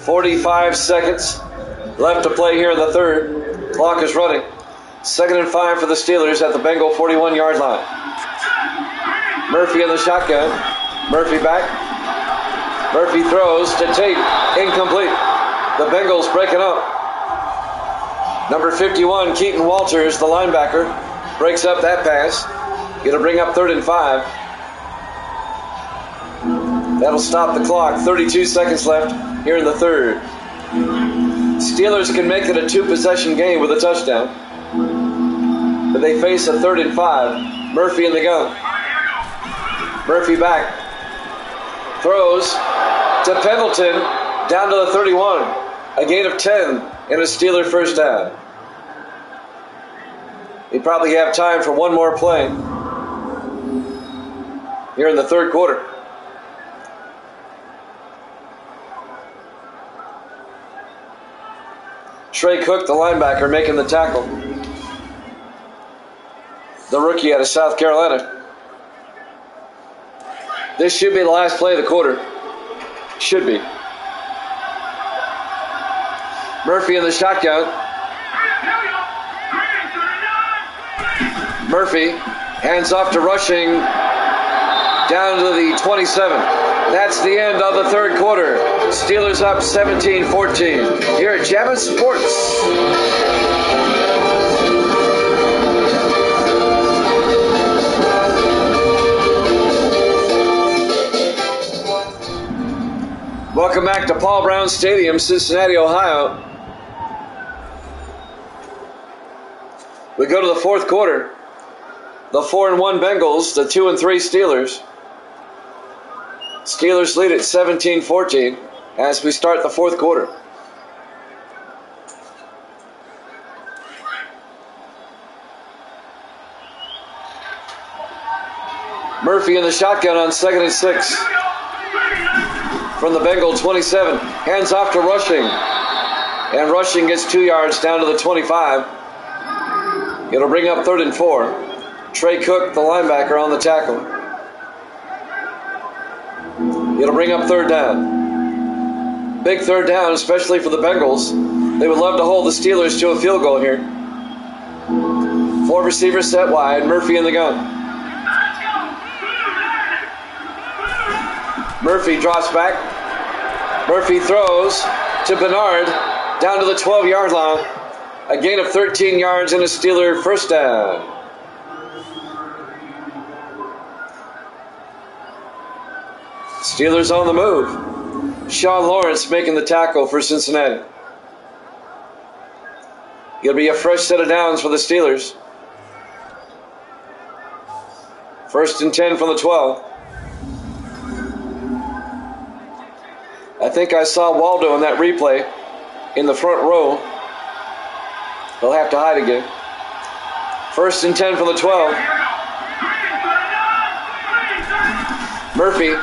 .45 seconds left to play here in the third. Clock is running. 2nd and 5 for the Steelers at the Bengal 41-yard line. Murphy in the shotgun. Murphy back. Murphy throws to Tate. Incomplete. The Bengals breaking up. Number 51, Keaton Walters, the linebacker, breaks up that pass. Going to bring up 3rd and 5. That'll stop the clock. 32 seconds left here in the third. Steelers can make it a 2-possession game with a touchdown, but they face a 3rd and 5. Murphy in the gun. Murphy back. Throws to Pendleton down to the 31. A gain of 10 and a Steeler first down. They probably have time for one more play here in the third quarter. Trey Cook, the linebacker, making the tackle. The rookie out of South Carolina. This should be the last play of the quarter. Should be. Murphy in the shotgun. Murphy hands off to Rushing down to the 27. That's the end of the third quarter. Steelers up 17-14 here at Jammin' Sports. Welcome back to Paul Brown Stadium, Cincinnati, Ohio. We go to the fourth quarter. The 4-1 Bengals, the 2-3 Steelers. Steelers lead at 17-14 as we start the fourth quarter. Murphy in the shotgun on 2nd and 6. From the Bengal 27. Hands off to Rushing. And Rushing gets 2 yards down to the 25. It'll bring up 3rd and 4. Trey Cook, the linebacker, on the tackle. It'll bring up 3rd down. Big 3rd down, especially for the Bengals. They would love to hold the Steelers to a field goal here. 4 receivers set wide. Murphy in the gun. Murphy drops back. Murphy throws to Bernard down to the 12-yard line. A gain of 13 yards and a Steeler first down. Steelers on the move. Sean Lawrence making the tackle for Cincinnati. It'll be a fresh set of downs for the Steelers. 1st and 10 from the 12. I think I saw Waldo in that replay in the front row. He'll have to hide again. 1st and 10 from the 12. Murphy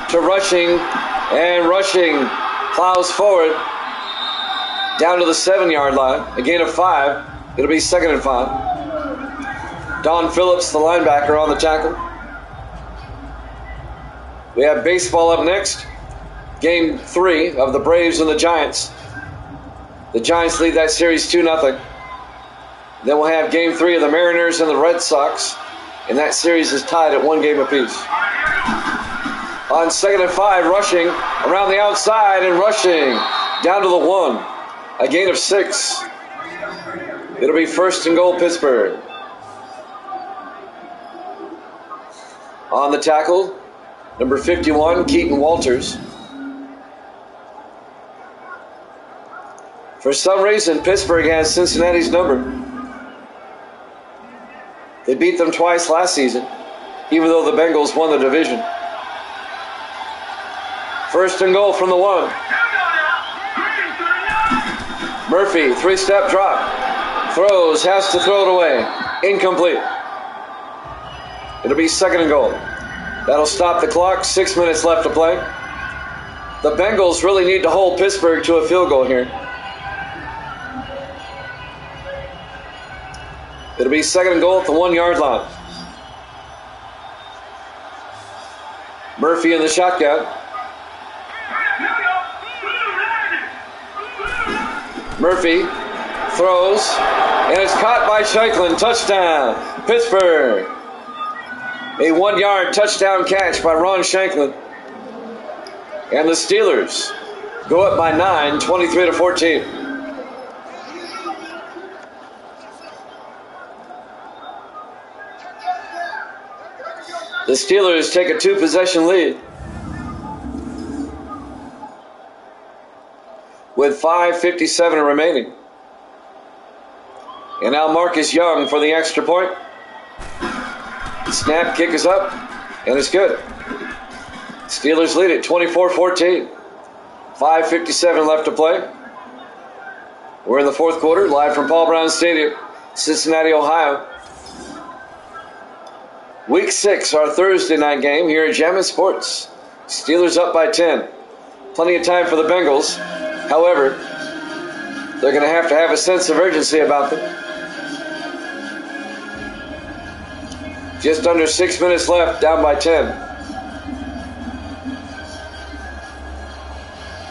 to Rushing, and Rushing plows forward down to the 7-yard line. A gain of 5. It'll be 2nd and 5. Don Phillips, the linebacker, on the tackle. We have baseball up next. Game 3 of the Braves and the Giants. The Giants lead that series 2-0. Then we'll have Game 3 of the Mariners and the Red Sox. And that series is tied at 1 game apiece. On 2nd and 5, Rushing around the outside, and Rushing down to the 1. A gain of 6. It'll be 1st and goal, Pittsburgh. On the tackle, number 51, Keaton Walters. For some reason, Pittsburgh has Cincinnati's number. They beat them twice last season, even though the Bengals won the division. First and goal from the 1. Murphy, 3-step drop. Throws, has to throw it away. Incomplete. It'll be second and goal. That'll stop the clock. 6 minutes left to play. The Bengals really need to hold Pittsburgh to a field goal here. It'll be second and goal at the 1-yard line. Murphy in the shotgun. Murphy throws, and it's caught by Shanklin. Touchdown, Pittsburgh. A 1-yard touchdown catch by Ron Shanklin. And the Steelers go up by 9, 23-14. The Steelers take a 2-possession lead with 5:57 remaining. And now Marcus Young for the extra point. Snap, kick is up, and it's good. Steelers lead it 24-14. 5:57 left to play. We're in the fourth quarter, live from Paul Brown Stadium, Cincinnati, Ohio. Week 6, our Thursday night game here at Jammin' Sports. Steelers up by 10. Plenty of time for the Bengals. However, they're going to have a sense of urgency about them. Just under 6 minutes left, down by 10.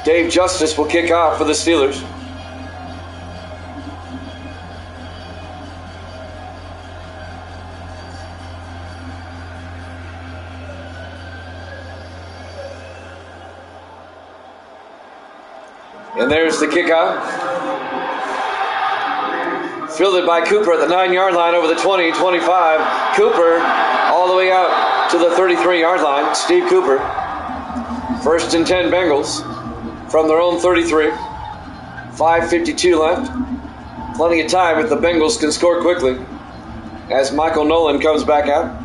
Dave Justice will kick off for the Steelers. And there's the kickoff. Fielded by Cooper at the 9-yard line over the 20, 25. Cooper all the way out to the 33-yard line. Steve Cooper. First and 10 Bengals from their own 33. 5:52 left. Plenty of time if the Bengals can score quickly as Michael Nolan comes back out.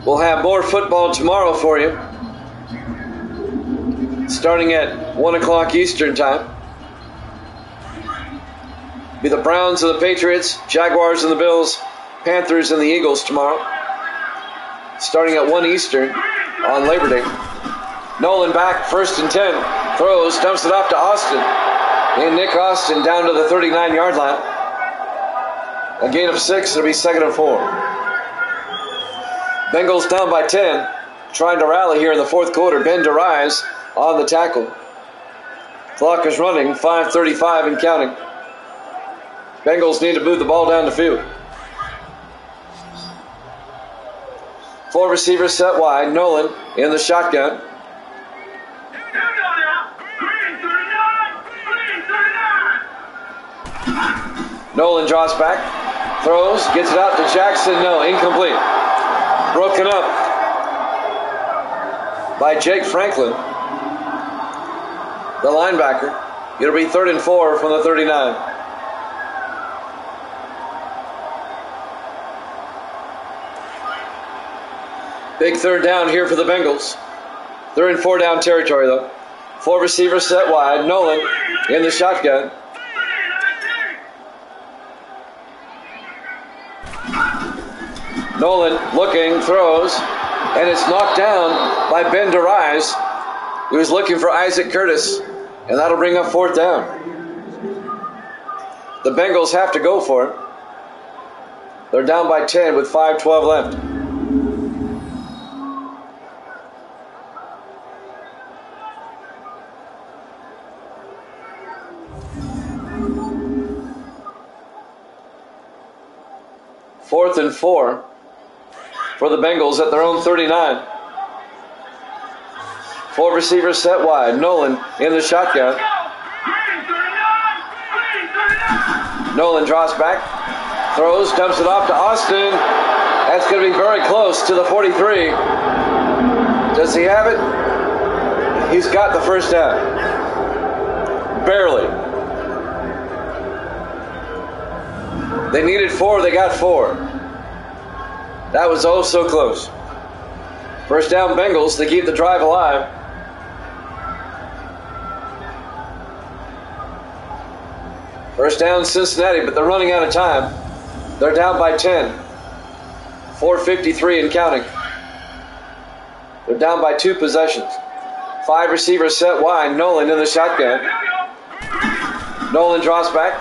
We'll have more football tomorrow for you, starting at 1 o'clock Eastern time. Be the Browns and the Patriots, Jaguars and the Bills, Panthers and the Eagles tomorrow, starting at 1 Eastern on Labor Day. Nolan back, first and 10, throws, dumps it off to Austin. And Nick Austin down to the 39-yard line. A gain of 6, it'll be second and 4. Bengals down by 10, trying to rally here in the fourth quarter. Ben DeRise on the tackle. Clock is running, 5:35 and counting. Bengals need to move the ball down the field. 4 receivers set wide. Nolan in the shotgun. Nolan draws back, throws, gets it out to Jackson. No, incomplete. Broken up by Jake Franklin, the linebacker. It'll be 3rd and 4 from the 39. Big third down here for the Bengals. 3rd and 4 down territory though. 4 receivers set wide. Nolan in the shotgun. Nolan looking, throws, and it's knocked down by Ben DeRise. He was looking for Isaac Curtis, and that'll bring up 4th down. The Bengals have to go for it. They're down by 10 with 5:12 left. Fourth and 4 for the Bengals at their own 39. 4 receivers set wide. Nolan in the shotgun. Nolan draws back, throws, dumps it off to Austin. That's going to be very close to the 43. Does he have it? He's got the first down. Barely. They needed 4, they got 4. That was oh so close. First down Bengals, they keep the drive alive. First down Cincinnati, but they're running out of time. They're down by 10. 4:53 and counting. They're down by 2 possessions. 5 receivers set wide. Nolan in the shotgun. Nolan draws back.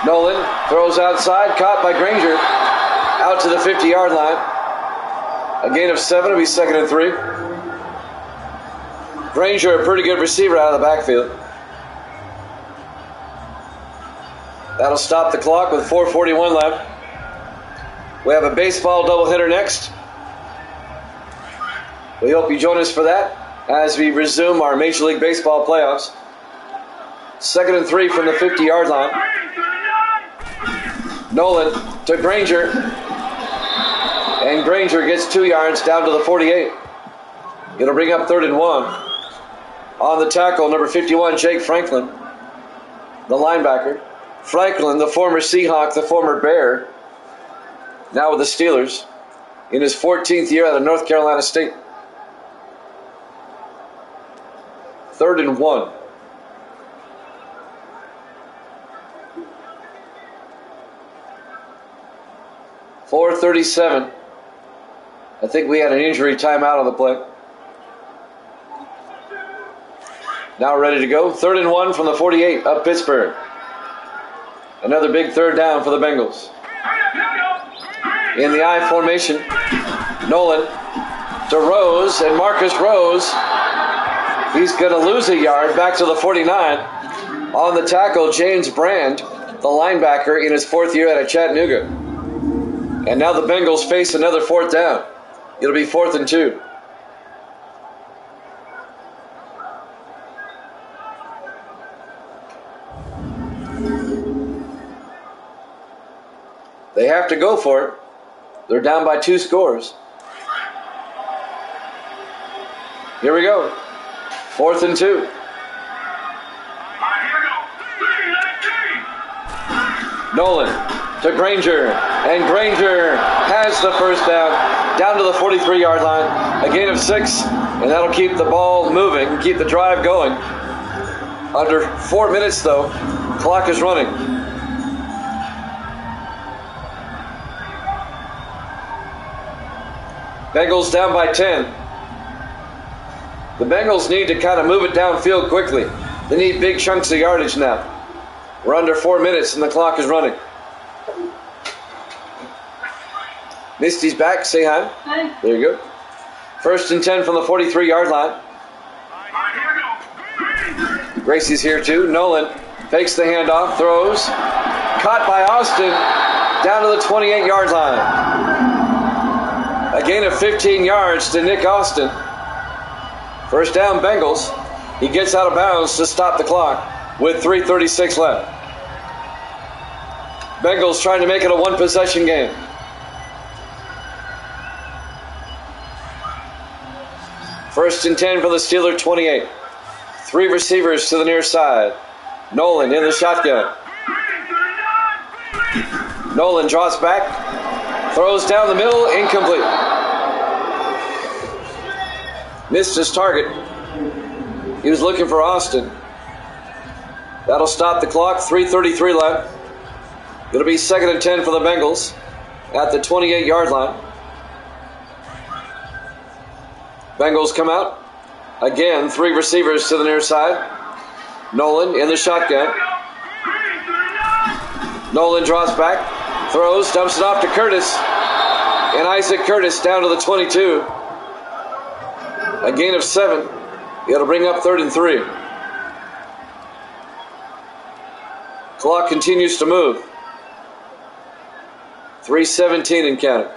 Nolan throws outside, caught by Granger. Out to the 50-yard line. A gain of 7, it'll be 2nd and 3. Granger, a pretty good receiver out of the backfield. That'll stop the clock with 4:41 left. We have a baseball doubleheader next. We hope you join us for that as we resume our Major League Baseball playoffs. 2nd and 3 from the 50-yard line. Nolan to Granger. And Granger gets 2 yards down to the 48. It'll bring up 3rd and 1. On the tackle, number 51, Jake Franklin, the linebacker. Franklin, the former Seahawk, the former Bear, now with the Steelers, in his 14th year out of North Carolina State. 3rd and 1. .437. I think we had an injury timeout on the play. Now ready to go. 3rd and 1 from the 48 of Pittsburgh. Another big 3rd down for the Bengals. In the I formation, Nolan to Rose, and Marcus Rose, he's going to lose a yard back to the 49. On the tackle, James Brand, the linebacker, in his 4th year out of Chattanooga. And now the Bengals face another 4th down. It'll be 4th and 2. They have to go for it. They're down by 2 scores. Here we go. 4th and 2. Nolan to Granger. And Granger has the 1st down to the 43-yard line. A gain of 6. And that'll keep the ball moving, keep the drive going. Under 4 minutes, though. Clock is running. Bengals down by 10. The Bengals need to kind of move it downfield quickly. They need big chunks of yardage now. We're under 4 minutes and the clock is running. Misty's back. Say hi. Hi. There you go. 1st and 10 from the 43-yard line. Gracie's here too. Nolan fakes the handoff, throws. Caught by Austin down to the 28-yard line. A gain of 15 yards to Nick Austin. 1st down Bengals. He gets out of bounds to stop the clock with 3:36 left. Bengals trying to make it a 1-possession game. First and 10 for the Steelers 28. 3 receivers to the near side. Nolan in the shotgun. Nolan draws back. Throws down the middle. Incomplete. Missed his target. He was looking for Austin. That'll stop the clock. 3:33 left. It'll be 2nd and 10 for the Bengals at the 28-yard line. Bengals come out. Again, 3 receivers to the near side. Nolan in the shotgun. Nolan draws back. Throws, dumps it off to Curtis. And Isaac Curtis down to the 22. A gain of 7. It'll bring up 3rd and 3. Clock continues to move. 3:17 and counting.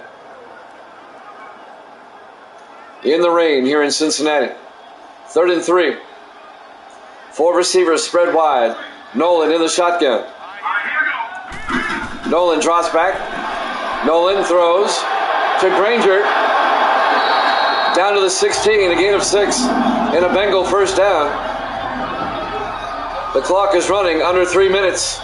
In the rain here in Cincinnati. 3rd and 3. 4 receivers spread wide. Nolan in the shotgun. Nolan draws back. Nolan throws to Granger. Down to the 16, a gain of 6. And a Bengal 1st down. The clock is running under 3 minutes.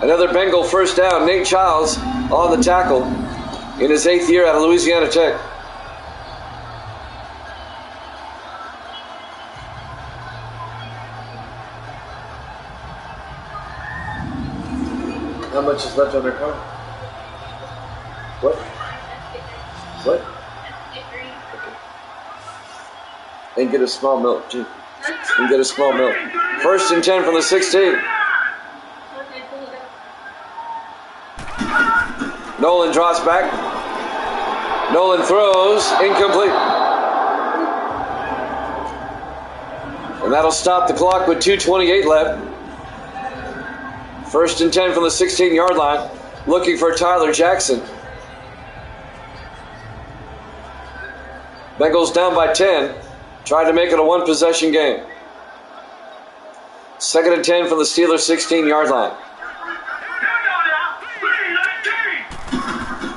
Another Bengal first down. Nate Childs on the tackle in his 8th year out of Louisiana Tech. How much is left on their car? What? What? Okay. And get a small milk, too. And get a small milk. 1st and 10 from the 16. Nolan drops back. Nolan throws. Incomplete. And that'll stop the clock with 2:28 left. 1st and 10 from the 16-yard line. Looking for Tyler Jackson. Bengals down by 10. Trying to make it a one-possession game. 2nd and 10 from the Steelers' 16-yard line.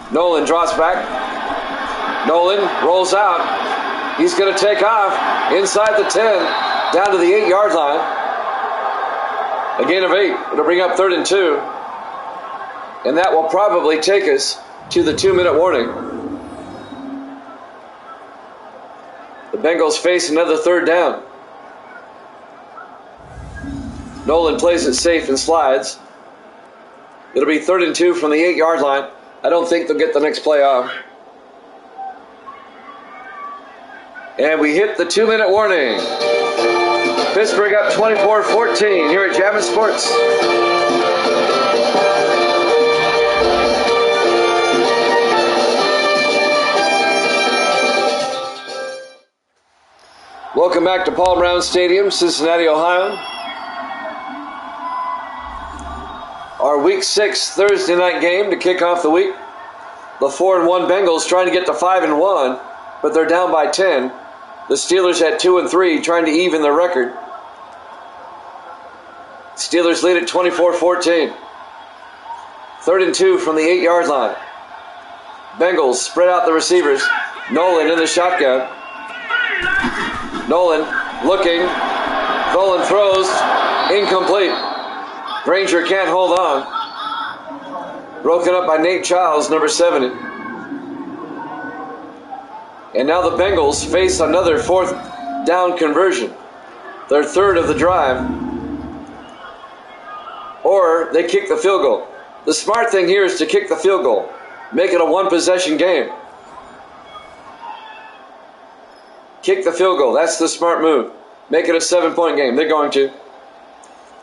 Nolan drops back. Nolan rolls out. He's going to take off inside the 10, down to the 8-yard line. A gain of 8. It'll bring up 3rd and 2. And that will probably take us to the 2-minute warning. The Bengals face another 3rd down. Nolan plays it safe and slides. It'll be 3rd and 2 from the 8-yard line. I don't think they'll get the next play off. And we hit the 2-minute warning. Pittsburgh up 24-14 here at Jammin' Sports. Welcome back to Paul Brown Stadium, Cincinnati, Ohio. Our Week 6 Thursday night game to kick off the week. The 4-1 Bengals trying to get to 5-1, but they're down by 10. The Steelers at 2-3, trying to even their record. Steelers lead at 24-14. 3rd and 2 from the 8-yard line. Bengals spread out the receivers. Nolan in the shotgun. Nolan looking. Nolan throws. Incomplete. Granger can't hold on. Broken up by Nate Childs, number 70. And now the Bengals face another 4th down conversion. Their 3rd of the drive. Or they kick the field goal. The smart thing here is to kick the field goal. Make it a one-possession game. Kick the field goal. That's the smart move. Make it a 7-point game. They're going to.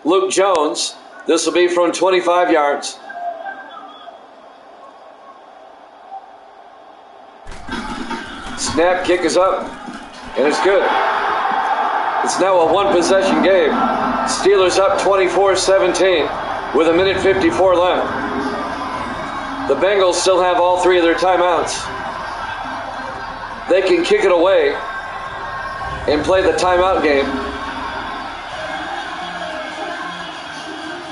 Luke Jones. This will be from 25 yards. Snap, kick is up, and it's good. It's now a one-possession game. Steelers up 24-17 with 1:54 left. The Bengals still have all 3 of their timeouts. They can kick it away and play the timeout game.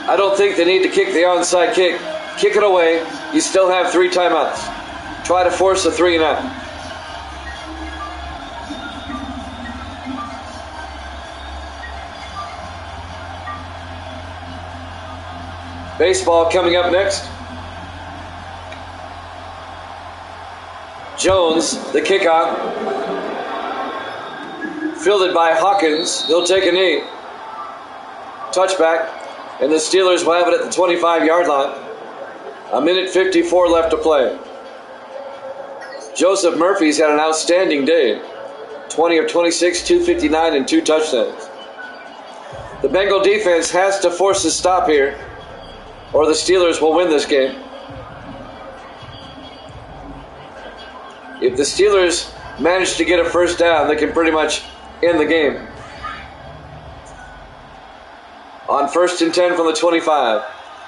I don't think they need to kick the onside kick. Kick it away. You still have 3 timeouts. Try to force a 3-and-out. Baseball coming up next. Jones, the kickoff. Fielded by Hawkins. He'll take a knee. Touchback. And the Steelers will have it at the 25-yard line. 1:54 left to play. Joseph Murphy's had an outstanding day. 20 of 26, 259, and 2 touchdowns. The Bengal defense has to force a stop here, or the Steelers will win this game. If the Steelers manage to get a first down, they can pretty much end the game. On 1st and 10 from the 25.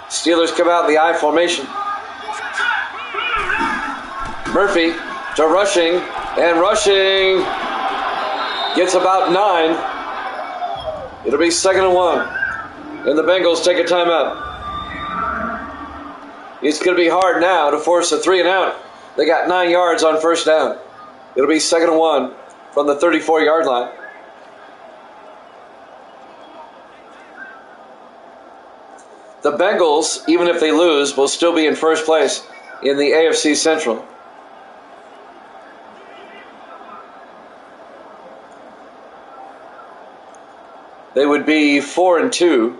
Steelers come out in the I formation. Murphy to rushing, and rushing gets about 9. It'll be 2nd and 1. And the Bengals take a timeout. It's going to be hard now to force a 3-and-out. They got 9 yards on first down. It'll be 2nd and 1 from the 34-yard line. The Bengals, even if they lose, will still be in first place in the AFC Central. They would be 4-2.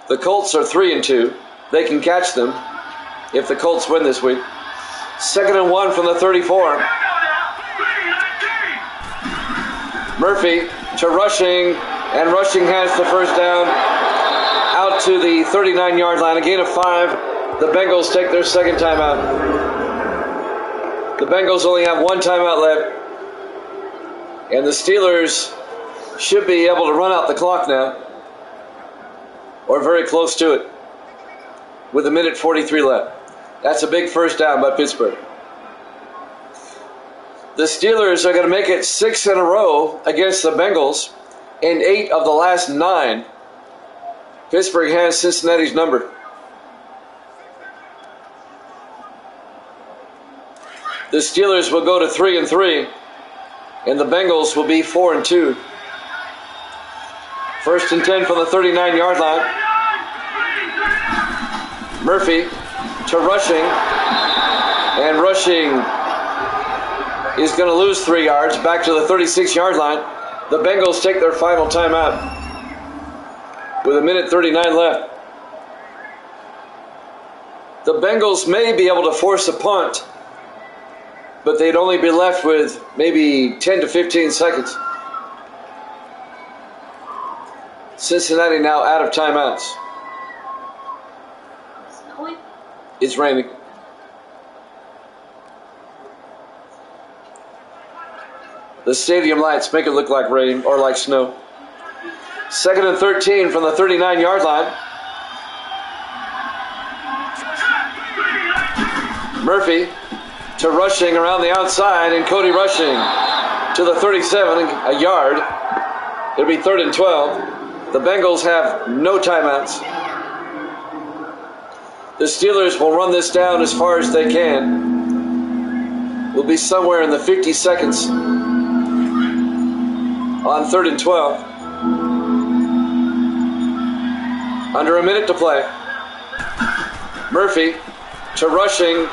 The Colts are 3-2. They can catch them if the Colts win this week. 2nd and 1 from the 34. Murphy to Rushing, and Rushing has the first down out to the 39-yard line. A gain of 5. The Bengals take their second timeout. The Bengals only have one timeout left. And the Steelers should be able to run out the clock now, or very close to it, with 1:43 left. That's a big first down by Pittsburgh. The Steelers are going to make it 6 in a row against the Bengals in 8 of the last 9. Pittsburgh has Cincinnati's number. The Steelers will go to 3-3. And the Bengals will be 4-2. 1st and 10 from the 39-yard line. Murphy to Rushing. And Rushing is going to lose 3 yards back to the 36-yard line. The Bengals take their final timeout with 1:39 left. The Bengals may be able to force a punt, but they'd only be left with maybe 10 to 15 seconds. Cincinnati now out of timeouts. It's raining. The stadium lights make it look like rain or like snow. 2nd and 13 from the 39-yard line. Murphy to Rushing around the outside, and Cody Rushing to the 37, a yard. It'll be 3rd and 12. The Bengals have no timeouts. The Steelers will run this down as far as they can. We'll be somewhere in the 50 seconds on 3rd and 12. Under a minute to play. Murphy to Rushing,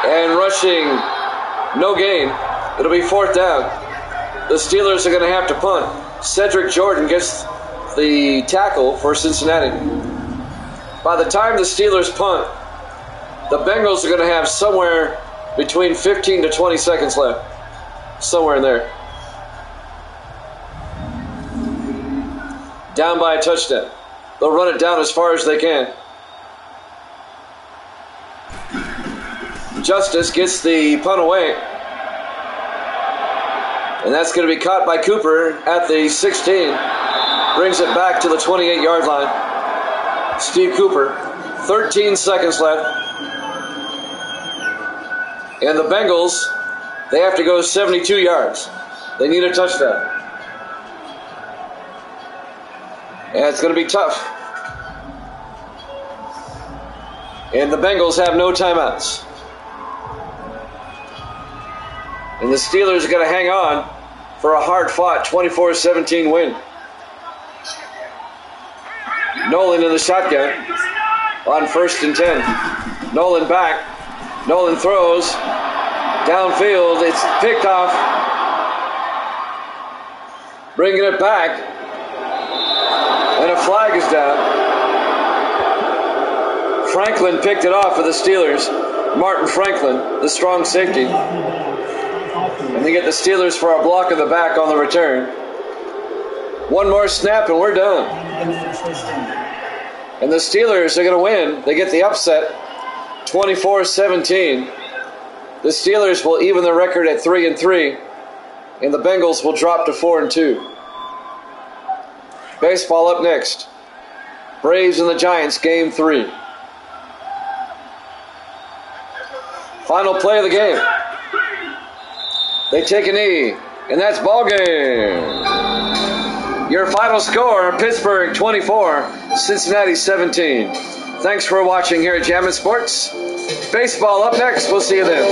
and Rushing, no gain. It'll be 4th down. The Steelers are going to have to punt. Cedric Jordan gets the tackle for Cincinnati. By the time the Steelers punt, the Bengals are going to have somewhere between 15 to 20 seconds left. Somewhere in there. Down by a touchdown. They'll run it down as far as they can. Justice gets the punt away. And that's going to be caught by Cooper at the 16. Brings it back to the 28-yard line. Steve Cooper, 13 seconds left. And the Bengals, they have to go 72 yards. They need a touchdown. And it's going to be tough. And the Bengals have no timeouts. And the Steelers are going to hang on for a hard-fought 24-17 win. Nolan in the shotgun on 1st and 10. Nolan back. Nolan throws. Downfield. It's picked off. Bringing it back. And a flag is down. Franklin picked it off for the Steelers. Martin Franklin, the strong safety. And they get the Steelers for a block in the back on the return. One more snap and we're done. And the Steelers are going to win. They get the upset, 24-17. The Steelers will even the record at 3-3, and the Bengals will drop to 4-2. Baseball up next. Braves and the Giants, Game 3. Final play of the game. They take a knee, and that's ball game. Your final score, Pittsburgh 24, Cincinnati 17. Thanks for watching here at Jammin' Sports. Baseball up next. We'll see you then.